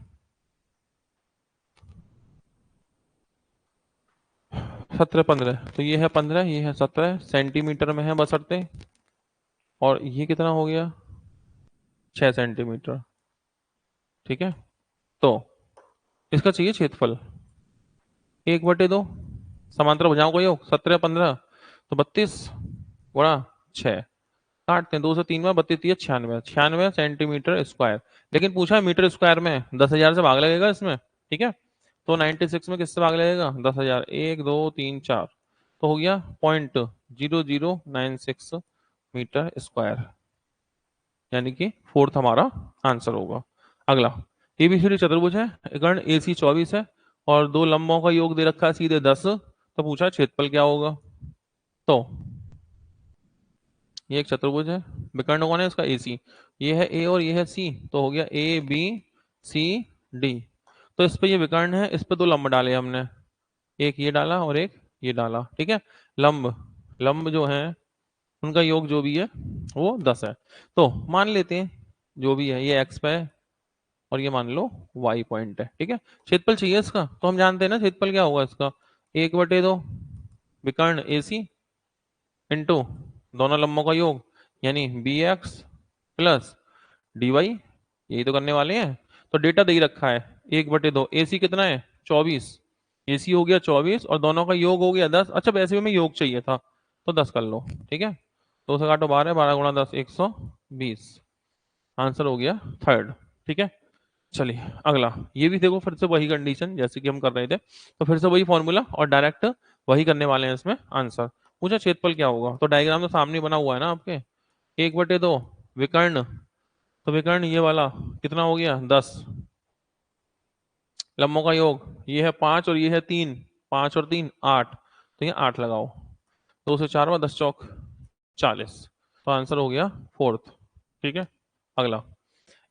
17 15, तो ये है 15, ये है 17, सेंटीमीटर में है बशर्ते, और ये कितना हो गया, 6 सेंटीमीटर। ठीक है। तो इसका चाहिए क्षेत्रफल, 1/2 समांतर भुजाओं का योग 17 15, तो 32 गुणा 6, काटते हैं 2 से 3 बार, 32 96, 96 सेंटीमीटर स्क्वायर। लेकिन पूछा है मीटर स्क्वायर में, 10,000 से भाग लगेगा इसमें। ठीक है। तो 96 में किससे भाग लगेगा, 10,000, 1 2 3 4, तो हो गया 0.0096 मीटर स्क्वायर, यानी कि फोर्थ हमारा आंसर होगा। अगला, एबीसीडी चतुर्भुज है, कर्ण AC 24 है, और दो लंबों का योग दे रखा है सीधे 10, तो पूछा क्षेत्रफल क्या होगा। तो ये एक चतुर्भुज है, विकर्ण कौन है इसका, AC, ये है A और ये है C, तो हो गया ABCD। तो इस पे ये विकर्ण है, इस पे दो लंब डाले हमने, एक ये डाला और एक ये डाला। ठीक है। लंब लंब जो है उनका योग जो भी है वो 10 है। तो मान लेते हैं जो भी है ये x पे है, और ये मान लो y पॉइंट है। ठीक है। क्षेत्रफल चाहिए इसका, तो हम जानते हैं ना क्षेत्रफल क्या होगा इसका, 1/2 विकर्ण AC इंटू दोनों लंबों का योग, यानी BX प्लस DY, यही तो करने वाले हैं। तो डेटा दे ही रखा है, 1/2, AC कितना है 24, AC हो गया 24, और दोनों का योग हो गया 10। अच्छा, वैसे भी हमें योग चाहिए था, तो 10 कर लो। ठीक है। 2 से काटो 12, 12 गुणा 10 120, आंसर हो गया थर्ड। ठीक है। चलिए अगला, ये भी देखो फिर से वही कंडीशन जैसे कि हम कर रहे थे, तो फिर से वही फॉर्मूला और डायरेक्ट वही करने वाले हैं इसमें आंसर। पूछा क्षेत्रफल क्या होगा, तो डायग्राम तो सामने बना हुआ है ना आपके, 1/2 विकर्ण, तो विकर्ण ये वाला कितना हो गया 10, लंबों का योग ये है 5 और ये है 3, 5 और 3 8, तो ये 8 लगाओ, 2 से 4 बार 10 चौक 40, तो आंसर हो गया फोर्थ। ठीक है। अगला,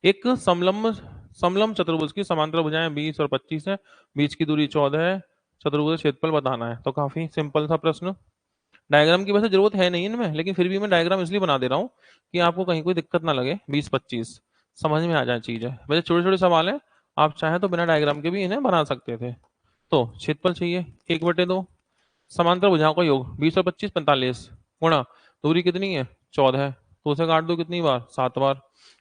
एक समलंब समलंब चतुर्भुज की समांतर भुजाएं 20 और 25 है, बीच की दूरी 14 है, चतुर्भुज का क्षेत्रफल बताना है। तो काफी सिंपल सा प्रश्न, डायग्राम की वैसे जरूरत है नहीं इनमें, लेकिन फिर भी मैं डायग्राम इसलिए बना दे रहा हूँ कि आपको कहीं कोई दिक्कत ना लगे, 20 25 समझ में आ जाए चीज है। वैसे छोटे छोटे सवाल है, आप चाहें तो बिना डायग्राम के भी इन्हें बना सकते थे। तो क्षेत्रफल चाहिए 1/2 समांतर भुजाओं का योग 20 और 25 45, गुणा दूरी कितनी है 14 है, तो उसे काट दो कितनी बार 7 बार,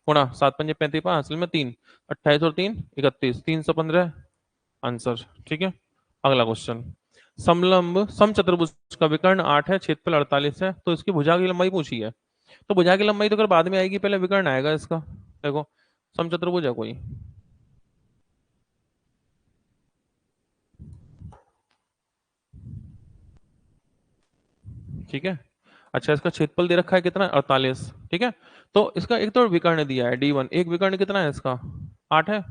गुणा 7 पंजे 35, असल में 3, 28 और 3 31, 315 आंसर। ठीक है। अगला क्वेश्चन, समलंब समचतुर्भुज का विकर्ण 8 है, क्षेत्रफल 48 है, तो इसकी भुजा की लंबाई पूछी है। तो भुजा की लंबाई तो अगर बाद में आएगी, पहले विकर्ण आएगा इसका। देखो समचतुर्भुज है कोई, ठीक है। अच्छा, इसका क्षेत्रफल दे रखा है कितना 48। ठीक है। तो इसका एक तो विकर्ण दिया है D1, एक विकर्ण कितना है इसका 8 है,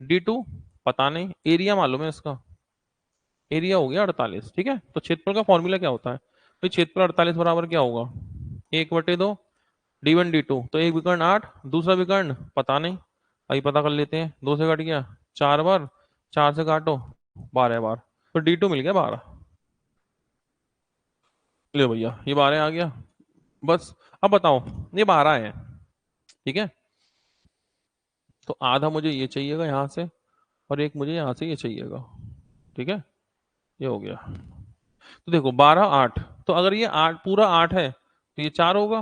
D2 पता नहीं, एरिया मालूम है इसका, एरिया हो गया 48। ठीक है। तो क्षेत्रफल का फॉर्मूला क्या होता है, तो क्षेत्रफल 48 बराबर क्या होगा, 1/2 D1 D2, तो एक विकर्ण 8, दूसरा विकर्ण पता नहीं, अभी पता कर लेते हैं, 2 से कट गया 4 बार, 4 से काटो 12 बार, तो D2 मिल गया 12। ले भैया ये 12 आ गया, बस। अब बताओ, ये 12 है, ठीक है, तो आधा मुझे ये चाहिएगा यहाँ से, और एक मुझे यहाँ से ये चाहिएगा। ठीक है। ये हो गया, तो देखो 12 8, तो अगर ये 8 पूरा 8 है तो ये 4 होगा।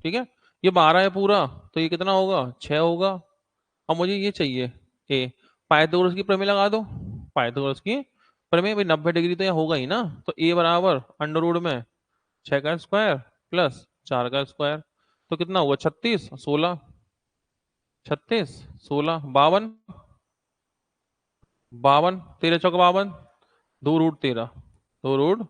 ठीक है। ये 12 है पूरा, तो ये कितना होगा 6 होगा। अब मुझे ये चाहिए ए, पाइथागोरस की प्रमेय लगा दो, पाइथागोरस की प्रमेय भाई 90 डिग्री तो ये होगा ही ना, तो ए बराबर अंडर रूट में 6 का स्क्वायर प्लस 4 का स्क्वायर, तो कितना हुआ 36 16, 36 16 52, 52 13 चौक 52, 2 रूट 13, 2 रूट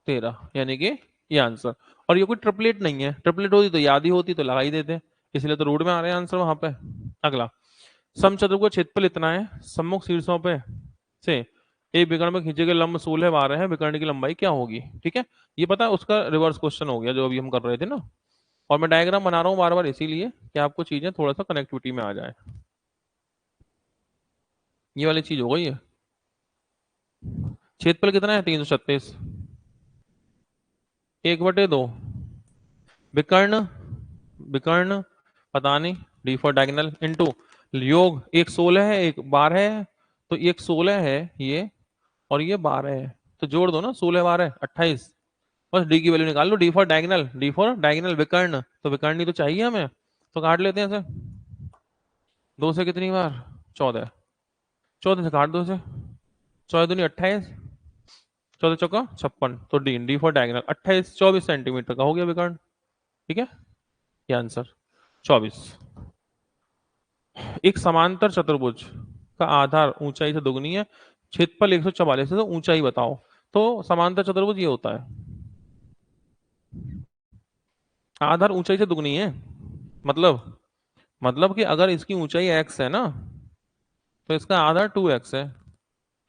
13, यानी कि ये आंसर। और ये कोई ट्रिपलेट नहीं है, ट्रिपलेट होती तो याद ही होती तो लगा ही देते, इसलिए तो रूट में आ रहे हैं आंसर वहां पे। अगला, समचतुर्भुज का क्षेत्रफल इतना है, सम्मुख शीर्षों पे से एक विकर्ण में खींचे गए लंब सूल है 12 है, विकर्ण की लंबाई क्या होगी? ठीक है, ये पता है उसका रिवर्स क्वेश्चन हो गया जो अभी हम कर रहे थे ना। और मैं डायग्राम बना रहा हूँ बार बार इसीलिए कि आपको चीजें थोड़ा सा कनेक्टिविटी में आ जाए। ये वाली चीज हो गई है। क्षेत्रफल कितना है? 336। 1/2। विकर्ण, विकर्ण पता नहीं, डी फॉर डायगोनल इंटू योग, एक 16 है एक 12 है, तो एक 16 है ये और ये 12 है, तो जोड़ दो ना, 16 12 28। बस डी की वैल्यू निकाल लो, D for diagonal, D for diagonal विकर्ण, तो विकर्णी तो चाहिए हमें, तो काट लेते हैं इसे। दो से कितनी बार? 14। 14 से काट दो इसे, 14 दूनी 28, 14 चौका 56, तो D, D for diagonal 28 24 centimetre का हो गया विकर्ण। ठीक है, ये आंसर 24। एक समांतर चतुर्भुज का आधार ऊंचाई से दुगनी है, क्षेत्रफल 144 है, तो ऊंचाई बताओ। तो समांतर चतुर्भुज ये होता है, आधार ऊंचाई से दुगनी है, मतलब कि अगर इसकी ऊंचाई x है ना, तो इसका आधार 2x है।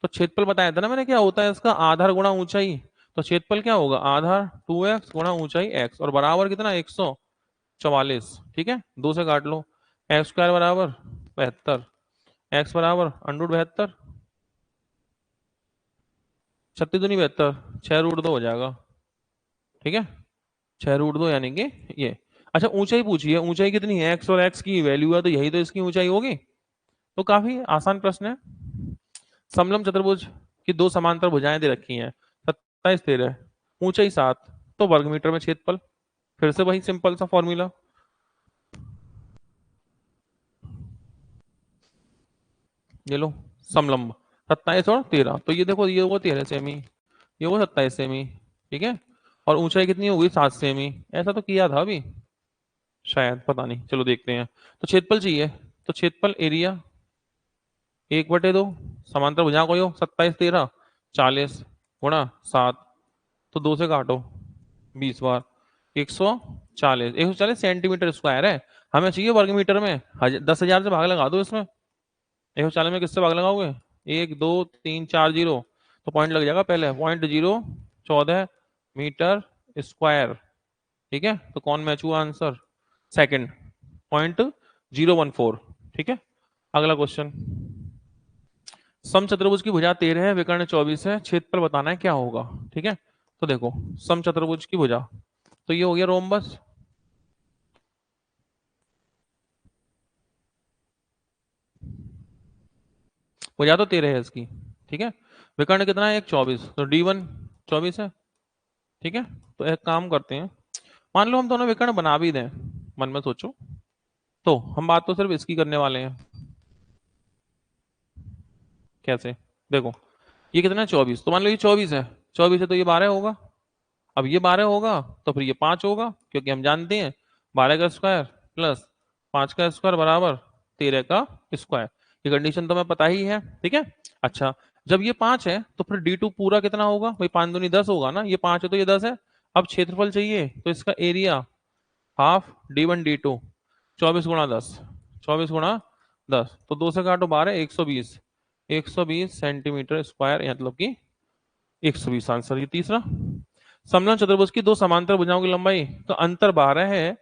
तो क्षेत्रफल बताया था ना मैंने, क्या होता है इसका आधार गुणा ऊंचाई, तो क्षेत्रफल क्या होगा? आधार 2x गुणा ऊंचाई x, और बराबर कितना? 144। ठीक है, दो से काट लो, एक्स स्क्वायर बराबर 72, एक्स बराबर √72, 36 दूनी 72, 6√2 हो जाएगा। ठीक है, 6√2 यानी कि ये। अच्छा, ऊंचाई पूछिए, ऊंचाई कितनी है? एक्स और एक्स की वैल्यू है, तो यही तो इसकी ऊंचाई होगी। तो काफी आसान प्रश्न है। समलंब चतुर्भुज की दो समांतर भुजाएं दे रखी हैं, 27 13, ऊंचाई 7, तो वर्ग मीटर में क्षेत्रफल। फिर से वही सिंपल सा फॉर्मूला, ये लो, समलंब 27 और 13, तो ये देखो, ये वो 13 सेमी, ये वो 27 सेमी। ठीक है, और ऊंचाई कितनी होगी? 7 सेमी। ऐसा तो किया था अभी शायद, पता नहीं, चलो देखते हैं। तो क्षेत्रफल चाहिए, तो क्षेत्रफल एरिया 1/2, समांतर भुजा को योग 27 13 40 गुणा 7, तो दो से काटो 20 बार, 140 सेंटीमीटर स्क्वायर है, हमें चाहिए वर्ग मीटर में। 10,000 से भाग लगा दो इसमें, 140 में किससे भाग लगाओगे? 1 2 3 4 0, तो पॉइंट लग जाएगा पहले, 0.014 मीटर स्क्वायर। ठीक है, तो कौन मैच हुआ आंसर? सेकंड, 0.014। ठीक है, अगला क्वेश्चन, समचतुर्भुज की भुजा 13 है, विकर्ण 24 है, क्षेत्रफल बताना है क्या होगा? ठीक है, तो देखो, समचतुर्भुज की भुजा, तो ये हो गया रोम्बस, भुजा तो 13 है इसकी। ठीक है, विकर्ण कितना है? एक 24, तो D1 24 है। ठीक है, तो एक काम करते हैं, मान लो हम दोनों विकर्ण बना भी दें, मन में सोचो, तो हम बात तो सिर्फ इसकी करने वाले हैं। कैसे? देखो, ये कितना है? 24, तो मान लो ये 24 है, 24 है तो ये 12 होगा। अब ये 12 होगा तो फिर ये 5 होगा, क्योंकि हम जानते हैं 12 का स्क्वायर प्लस 5 का स्क्वायर बराबर 13 का स्क्वायर। ये कंडीशन तो हमें पता ही है। ठीक है, अच्छा, जब ये 5 है तो फिर D2 पूरा कितना होगा भाई? 5 दूनी 10 होगा ना, ये 5 है तो ये 10 है। अब क्षेत्रफल चाहिए, तो इसका एरिया हाफ D1 D2, 24 गुणा 10, 24 गुणा 10, तो दो से काटो 12, 120, 120 सेंटीमीटर स्क्वायर, मतलब कि 120 आंसर। ये तीसरा, समलंब चतुर्भुज की दो समांतर भुजाओं की लंबाई का अंतर 12 है,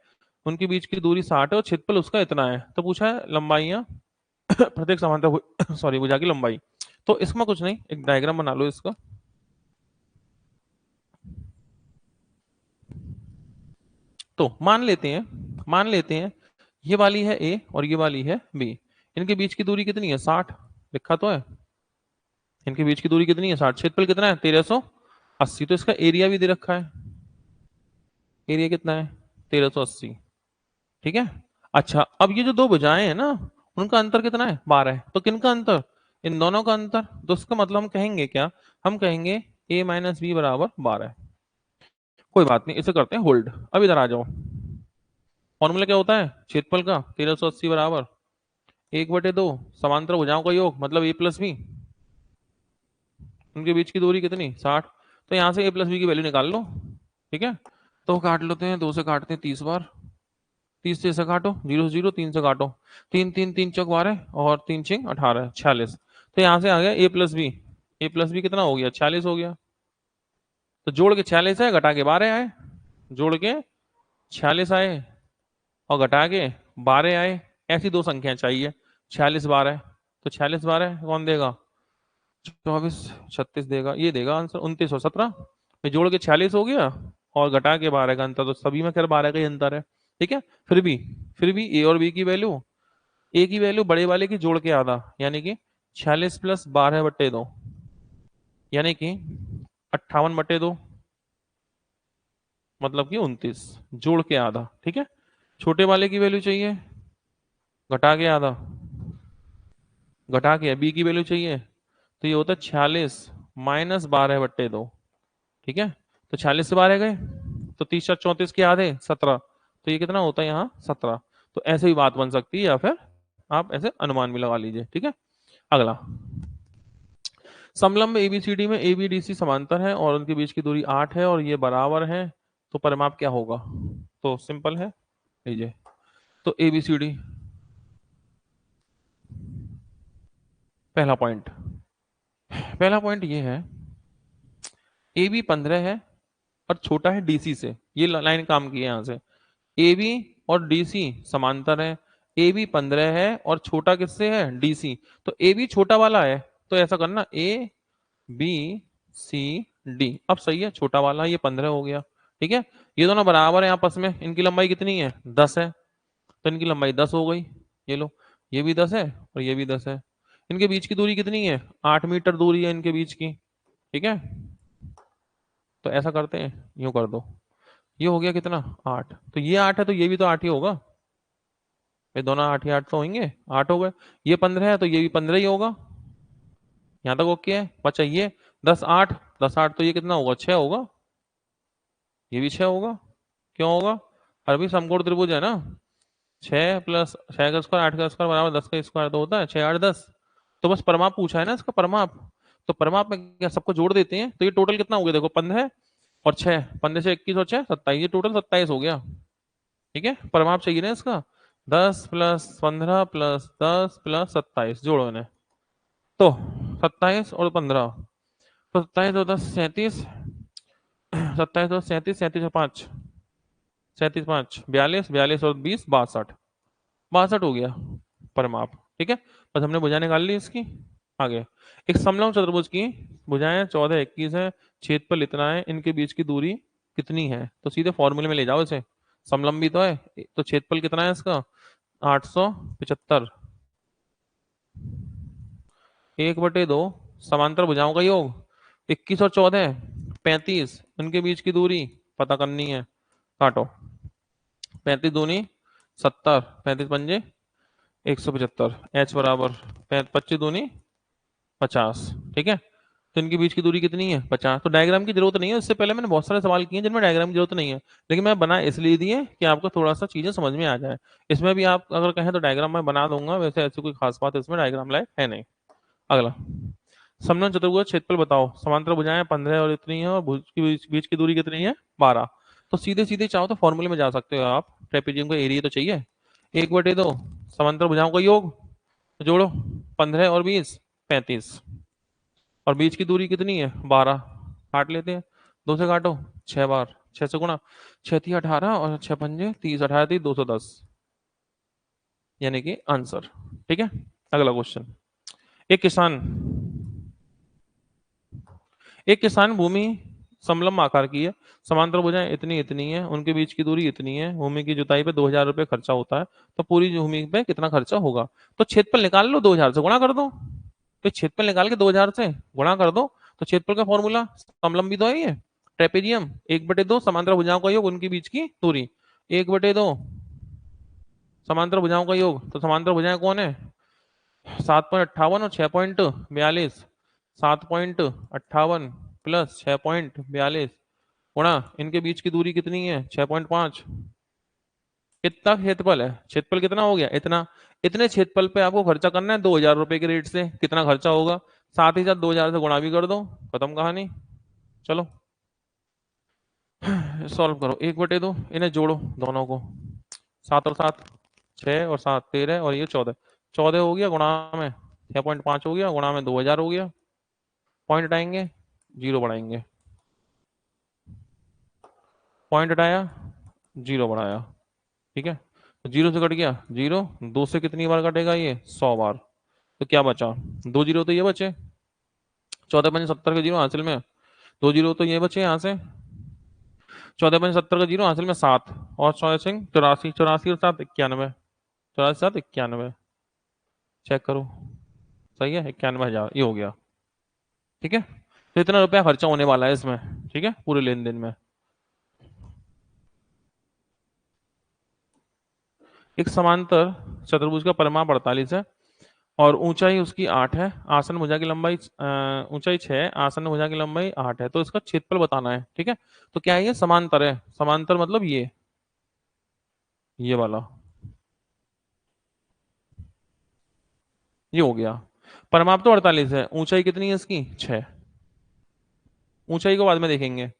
उनके बीच की दूरी 60 है और क्षेत्रफल उसका इतना है। तो पूछा है लंबाइयां प्रत्येक समांतर सॉरी भुजा की लंबाई। तो इसमें कुछ नहीं, एक डायग्राम बना लो इसका। तो मान लेते हैं ये वाली है ए और ये वाली है बी, इनके बीच की दूरी कितनी है? 60, लिखा तो है। इनके बीच की दूरी कितनी है? 60, क्षेत्रफल कितना है? 1380, तो इसका एरिया भी दे रखा है, एरिया कितना है? 1380। ठीक है, अच्छा, अब ये जो दो भुजाएं हैं ना, उनका अंतर कितना है? 12 है, तो किनका अंतर? इन दोनों का अंतर। तो इसका मतलब हम कहेंगे क्या? हम कहेंगे a - b बराबर 12। कोई बात नहीं, इसे करते हैं होल्ड। अब इधर आ जाओ, फॉर्मूला क्या होता है क्षेत्रफल का? 1380 बराबर 1/2 समांतर भुजाओं का योग, मतलब a+b, उनके बीच की दूरी कितनी? 60, तो यहां से a+b की वैल्यू निकाल लो। ठीक है, तो काट लेते हैं, दो से काटते हैं 30 बार, 30 से काटो, 0 से 0, 3 से काटो, 3 3 3 चौक 12 और 3 6 18, 46। तो यहाँ से आ गया ए प्लस बी कितना हो गया, 46 हो गया। तो जोड़ के 46 है, घटा के 12 आए, जोड़ के 46 आए और घटा के 12 आए। ऐसी दो संख्याएं चाहिए, 46 12। तो 46 12 कौन देगा, 24 36 देगा, ये देगा आंसर 29 और 17। ये जोड़ के 46 हो गया और घटा के 12 का अंतर, तो सभी में खैर 12 का ही अंतर है। ठीक है, फिर भी ए और बी की वैल्यू, ए की वैल्यू बड़े वाले की जोड़ के आधा, यानी कि 46 प्लस 12/2, यानी कि 58/2, मतलब कि 29, जोड़ के आधा। ठीक है, छोटे वाले की वैल्यू चाहिए, घटा के आधा, घटा के बी की वैल्यू चाहिए, तो ये होता है 46 माइनस 12/2। ठीक है, तो 46 से 12 गए, तो 30 और 34 के आधे 17, तो ये कितना होता है यहाँ 17। तो ऐसे ही बात बन सकती है, या फिर आप ऐसे अनुमान भी लगा लीजिए। ठीक है, अगला, समलंब एबीसीडी में एबीडीसी समांतर है और उनके बीच की दूरी 8 है और ये बराबर है, तो परिमाप क्या होगा। तो सिंपल है, लीजिए, तो एबीसीडी, पहला पॉइंट, पहला पॉइंट ये है, ए बी 15 है और छोटा है डीसी से, ये लाइन काम की है यहां से। ए बी और डीसी समांतर है, ए बी 15 है और छोटा किससे है, डीसी। तो ए बी छोटा वाला है, तो ऐसा करना ए बी सी डी। अब सही है, छोटा वाला ये 15 हो गया। ठीक है, ये दोनों बराबर है आपस में, इनकी लंबाई कितनी है, 10 है, तो इनकी लंबाई 10 हो गई। ये लो, ये भी 10 है और ये भी 10 है। इनके बीच की दूरी कितनी है, 8 मीटर दूरी है इनके बीच की। ठीक है, तो ऐसा करते हैं, यूं कर दो, ये हो गया कितना, 8, तो ये 8 है तो ये भी तो 8 ही होगा, ये दोनों 8 ही 8 तो होंगे, 8 हो गए। ये 15 है तो ये भी 15 ही होगा, यहाँ तक ओके है। बचा ये 10 8, 10 8 तो ये कितना होगा, 6 होगा, ये भी 6 होगा। क्यों होगा, अरबी समकोण त्रिभुज है ना, 6 प्लस 6 का स्क्वायर 8 का स्क्वायर बराबर 10 का स्क्वायर, तो होता है 6 8 10। तो बस परमाप पूछा है ना इसका, परमाप। तो परमाप में क्या सबको जोड़ देते हैं, तो ये टोटल कितना हो गया, देखो 15 और 6, 15 से 21 और 6 27, ये टोटल 27 हो गया। ठीक है, परमाप चाहिए ना इसका, 10 प्लस 15 प्लस 10 प्लस 27, जोड़ो इन्हें। तो 27 और 15, तो 27 और 10 37, 27 और 37, 37 और 5, 37 5 42, 42 और 20 62, 62 हो गया परमाप। ठीक है, बस हमने भुजा निकाल ली इसकी। आगे, एक समलंब चतुर्भुज की भुजाएं 14 21 है, क्षेत्रफल इतना है, इनके बीच की दूरी कितनी है। तो सीधे फॉर्मूले में ले जाओ इसे, समलंब भी तो है, तो क्षेत्रफल कितना है इसका, 875, 1/2, समांतर भुजाओं का योग 21 और 14 35, उनके बीच की दूरी पता करनी है। काटो, 35 दूनी 70, 35 पंजे 175, एच बराबर 25 दूनी 50। ठीक है, तो इनके बीच की दूरी कितनी है, 50। तो डायग्राम की जरूरत नहीं है, इससे पहले मैंने बहुत सारे सवाल किए जिनमें डायग्राम की जरूरत नहीं है, लेकिन मैं बना इसलिए दिए कि आपको थोड़ा सा चीजें समझ में आ जाए। इसमें भी आप अगर कहें तो डायग्राम मैं बना दूंगा, वैसे ऐसी कोई खास बात इसमें डायग्राम लायक है नहीं। अगला, समलंब चतुर्भुज क्षेत्रफल बताओ, समांतर भुजाएं 15 और इतनी है और भुज के बीच की दूरी कितनी है, 12। तो सीधे सीधे चाहो तो फॉर्मूले में जा सकते हो आप, ट्रेपेजियम का एरिया तो चाहिए, 1/2 समांतर भुजाओं का योग, तो जोड़ो 15 और 20 35, और बीच की दूरी कितनी है, 12, काट लेते हैं, 2 से काटो, 6 बार, 6 से गुणा, 6 3 18 और 6 पंजे 30, 18 30 210, यानी कि आंसर। ठीक है, अगला क्वेश्चन, एक किसान, एक किसान भूमि समलंब आकार की है, समांतर भुजाएं इतनी इतनी है, उनके बीच की दूरी इतनी है, भूमि की जुताई पे 2000 रुपये खर्चा होता है, तो पूरी भूमि पे कितना खर्चा होगा। तो क्षेत्रफल निकाल लो, 2000 से गुणा कर दो, तो क्षेत्रफल निकाल के 2000 से गुणा कर दो। तो क्षेत्रफल का फॉर्मूला, समलंब भी तो है ये, ट्रेपेजियम, 1/2 समांतर भुजाओं का योग, उनके बीच की दूरी, 1/2 समांतर भुजाओं का योग, तो समांतर भुजाएं कौन है, 7.58 और 6.42, 7.58 प्लस 6.42 गुणा इनके बीच की दूरी कितनी है, 6.5। कितना क्षेत्रफल है, क्षेत्रफल कितना हो गया, इतना, इतने क्षेत्रफल पे आपको खर्चा करना है 2000 रुपए के रेट से, कितना खर्चा होगा, साथ ही साथ 2000 से गुणा भी कर दो, खत्म कहानी। चलो सॉल्व करो, 1/2 इन्हें जोड़ो दोनों को, 7 और 7 6 और 7 13 और ये 14, 14 हो गया गुणा में 6.5 हो गया गुणा में 2000 हो गया, पॉइंट हटाएंगे, जीरो बढ़ाएंगे, पॉइंट हटाया, जीरो बढ़ाया, ठीक है। तो जीरो से कट गया जीरो, दो से कितनी बार कटेगा ये 100 बार, तो क्या बचा, दो जीरो तो ये बचे, 14 5 70 के जीरो हासिल में, दो जीरो तो ये बचे यहाँ से, 14 5 70 का जीरो हासिल में 7 और 14 84, 84 और 7 91, 84 7 91, चेक करो, सही है, 91,000 ये हो गया, ठीक है। तो इतना रुपया खर्चा होने वाला है इसमें, ठीक है, पूरे लेन देन में। एक समांतर चतुर्भुज का परिमाप 48 है और ऊंचाई उसकी 8 है, आसन भुजा की लंबाई ऊंचाई 6 है, आसन भुजा की लंबाई 8 है, तो इसका क्षेत्रफल बताना है, ठीक है। तो क्या है, ये समांतर है, समांतर मतलब ये वाला, ये हो गया। परिमाप तो 48 है, ऊंचाई कितनी है इसकी 6, ऊंचाई को बाद में देखेंगे,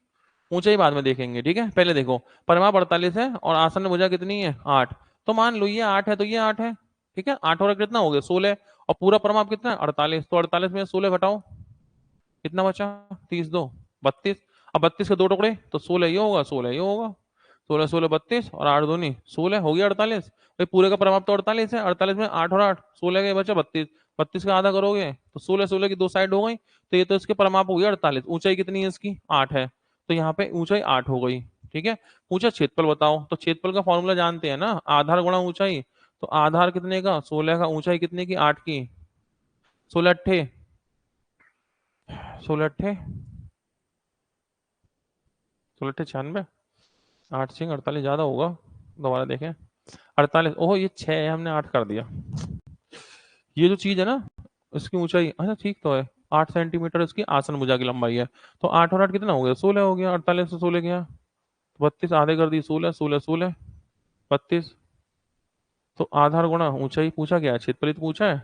ऊंचाई बाद में देखेंगे, ठीक है। पहले देखो, परिमाप 48 है और आसन भुजा कितनी है 8, तो मान लो ये 8 है तो ये 8 है, ठीक है। 8 और कितना हो गया 16, और पूरा परिमाप कितना है 48, तो 48 में 16 घटाओ, कितना बचा 30 दो 32, अब 32 के दो टुकड़े तो 16 ये होगा 16 ये होगा, 16 16 32 और 8 दूनी 16 हो गया 48, भाई पूरे का परिमाप तो 48 है, 48 में 8 और 8 16 के बचा 32, 32 का आधा करोगे तो 16 16 की दो साइड हो गई, तो ये तो इसके परिमाप हो गया 48, ऊंचाई कितनी है इसकी 8 है, तो यहाँ पे ऊंचाई 8 हो गई, ठीक है। पूछा क्षेत्रफल बताओ, तो क्षेत्रफल का फॉर्मूला जानते हैं ना, आधार गुणा ऊंचाई, तो आधार कितने का 16 का, ऊंचाई कितने की 8 की, 16 अट्ठे 16 अट्ठे 16 अट्ठे 96, 8 सिंह 48 ज्यादा होगा, दोबारा देखें, 48 ओहो ये 6 है, हमने 8 कर दिया, ये जो चीज है ना इसकी ऊंचाई, अच्छा ठीक तो है, 8 सेंटीमीटर इसकी आसन भुजा की लंबाई है, तो 8 और 8 कितना हो गया 16 हो गया, 48 से 16 गया, 32 आधे कर दी 16 16 16 32, तो आधार गुणा ऊंचाई पूछा गया है, क्षेत्रफल ही तो पूछा है,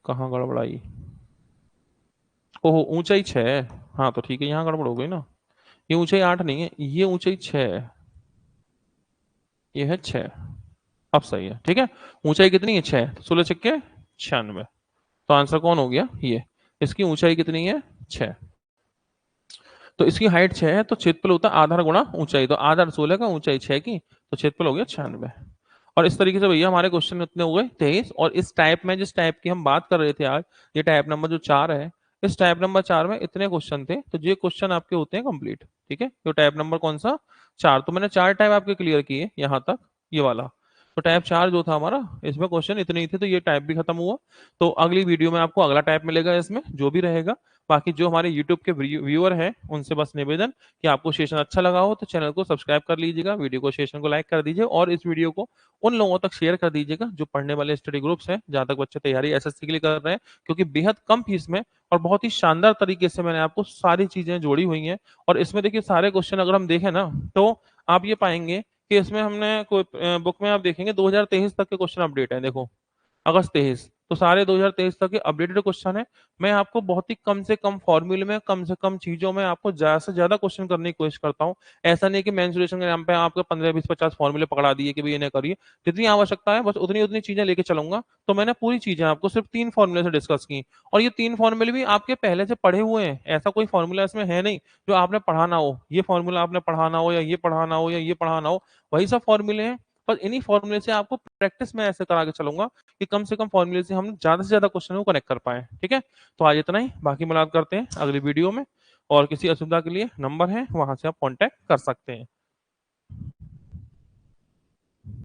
कहाँ गड़बड़ाई, ओहो ऊंचाई 6 है, हाँ तो ठीक है यहाँ गड़बड़ हो गई ना, ये ऊंचाई 8 नहीं है, ये ऊंचाई 6 है, ये है 6, अब सही है, ठीक है। ऊंचाई कितनी है 6, तो 16 छक्के 96, तो आंसर कौन हो गया ये, इसकी ऊंचाई कितनी है 6, तो इसकी हाइट 6 है, तो क्षेत्रफल होता है आधार गुणा ऊंचाई, तो आधार 16 का ऊंचाई 6 की, तो क्षेत्रफल हो गया 96। और इस तरीके से भैया हमारे क्वेश्चन इतने हो गए 23, और इस टाइप में जिस टाइप की हम बात कर रहे थे आज, ये टाइप नंबर जो 4 है, इस टाइप नंबर 4 में इतने क्वेश्चन थे, तो ये क्वेश्चन आपके होते हैं कंप्लीट, ठीक है। तो टाइप नंबर कौन सा 4, तो मैंने 4 टाइप आपके क्लियर किए यहाँ तक, ये वाला, तो टाइप 4 जो था हमारा, इसमें क्वेश्चन इतने ही थे, तो ये टाइप भी खत्म हुआ। तो अगली वीडियो में आपको अगला टाइप मिलेगा इसमें जो भी रहेगा। बाकी जो हमारे यूट्यूब के व्यूअर हैं उनसे बस निवेदन कि आपको सेशन अच्छा लगा हो तो चैनल को सब्सक्राइब कर लीजिएगा, वीडियो को सेशन को लाइक कर दीजिए, और इस वीडियो को उन लोगों तक शेयर कर दीजिएगा जो पढ़ने वाले स्टडी ग्रुप्स हैं, जहां तक बच्चे तैयारी एसएससी के लिए कर रहे हैं, क्योंकि बेहद कम फीस में और बहुत ही शानदार तरीके से मैंने आपको सारी चीजें जोड़ी हुई हैं। और इसमें देखिए सारे क्वेश्चन अगर हम देखें ना, तो आप ये पाएंगे कि इसमें हमने कोई बुक में आप देखेंगे 2023 तक के क्वेश्चन अपडेट है, देखो अगस्त 23, तो सारे 2023 तक के अपडेटेड क्वेश्चन है। मैं आपको बहुत ही कम से कम फॉर्मूले में, कम से कम चीजों में आपको ज्यादा से ज्यादा क्वेश्चन करने की कोशिश करता हूँ। ऐसा नहीं कि मेंसुरेशन के नाम पे आपको 15 20 50 फॉर्मूले पकड़ा दिए कि भाई इन्हें करिए, जितनी आवश्यकता है बस उतनी उतनी चीजें लेके चलूंगा। तो मैंने पूरी चीजें आपको सिर्फ 3 फॉर्मूले से डिस्कस की, और ये 3 फॉर्मूले भी आपके पहले से पढ़े हुए हैं, ऐसा कोई फॉर्मूला इसमें है नहीं जो आपने पढ़ाना हो, ये फॉर्मूला आपने पढ़ाना हो या ये पढ़ाना हो या ये पढ़ाना हो, वही सब फॉर्मूले हैं। पर इन्हीं फॉर्मूले से आपको प्रैक्टिस में ऐसे करा के चलूंगा कि कम से कम फॉर्मूले से हम ज्यादा से ज्यादा क्वेश्चन को कनेक्ट कर पाए, ठीक है। तो आज इतना ही, बाकी मुलाकात करते हैं अगली वीडियो में, और किसी असुविधा के लिए नंबर है वहां से आप कांटेक्ट कर सकते हैं।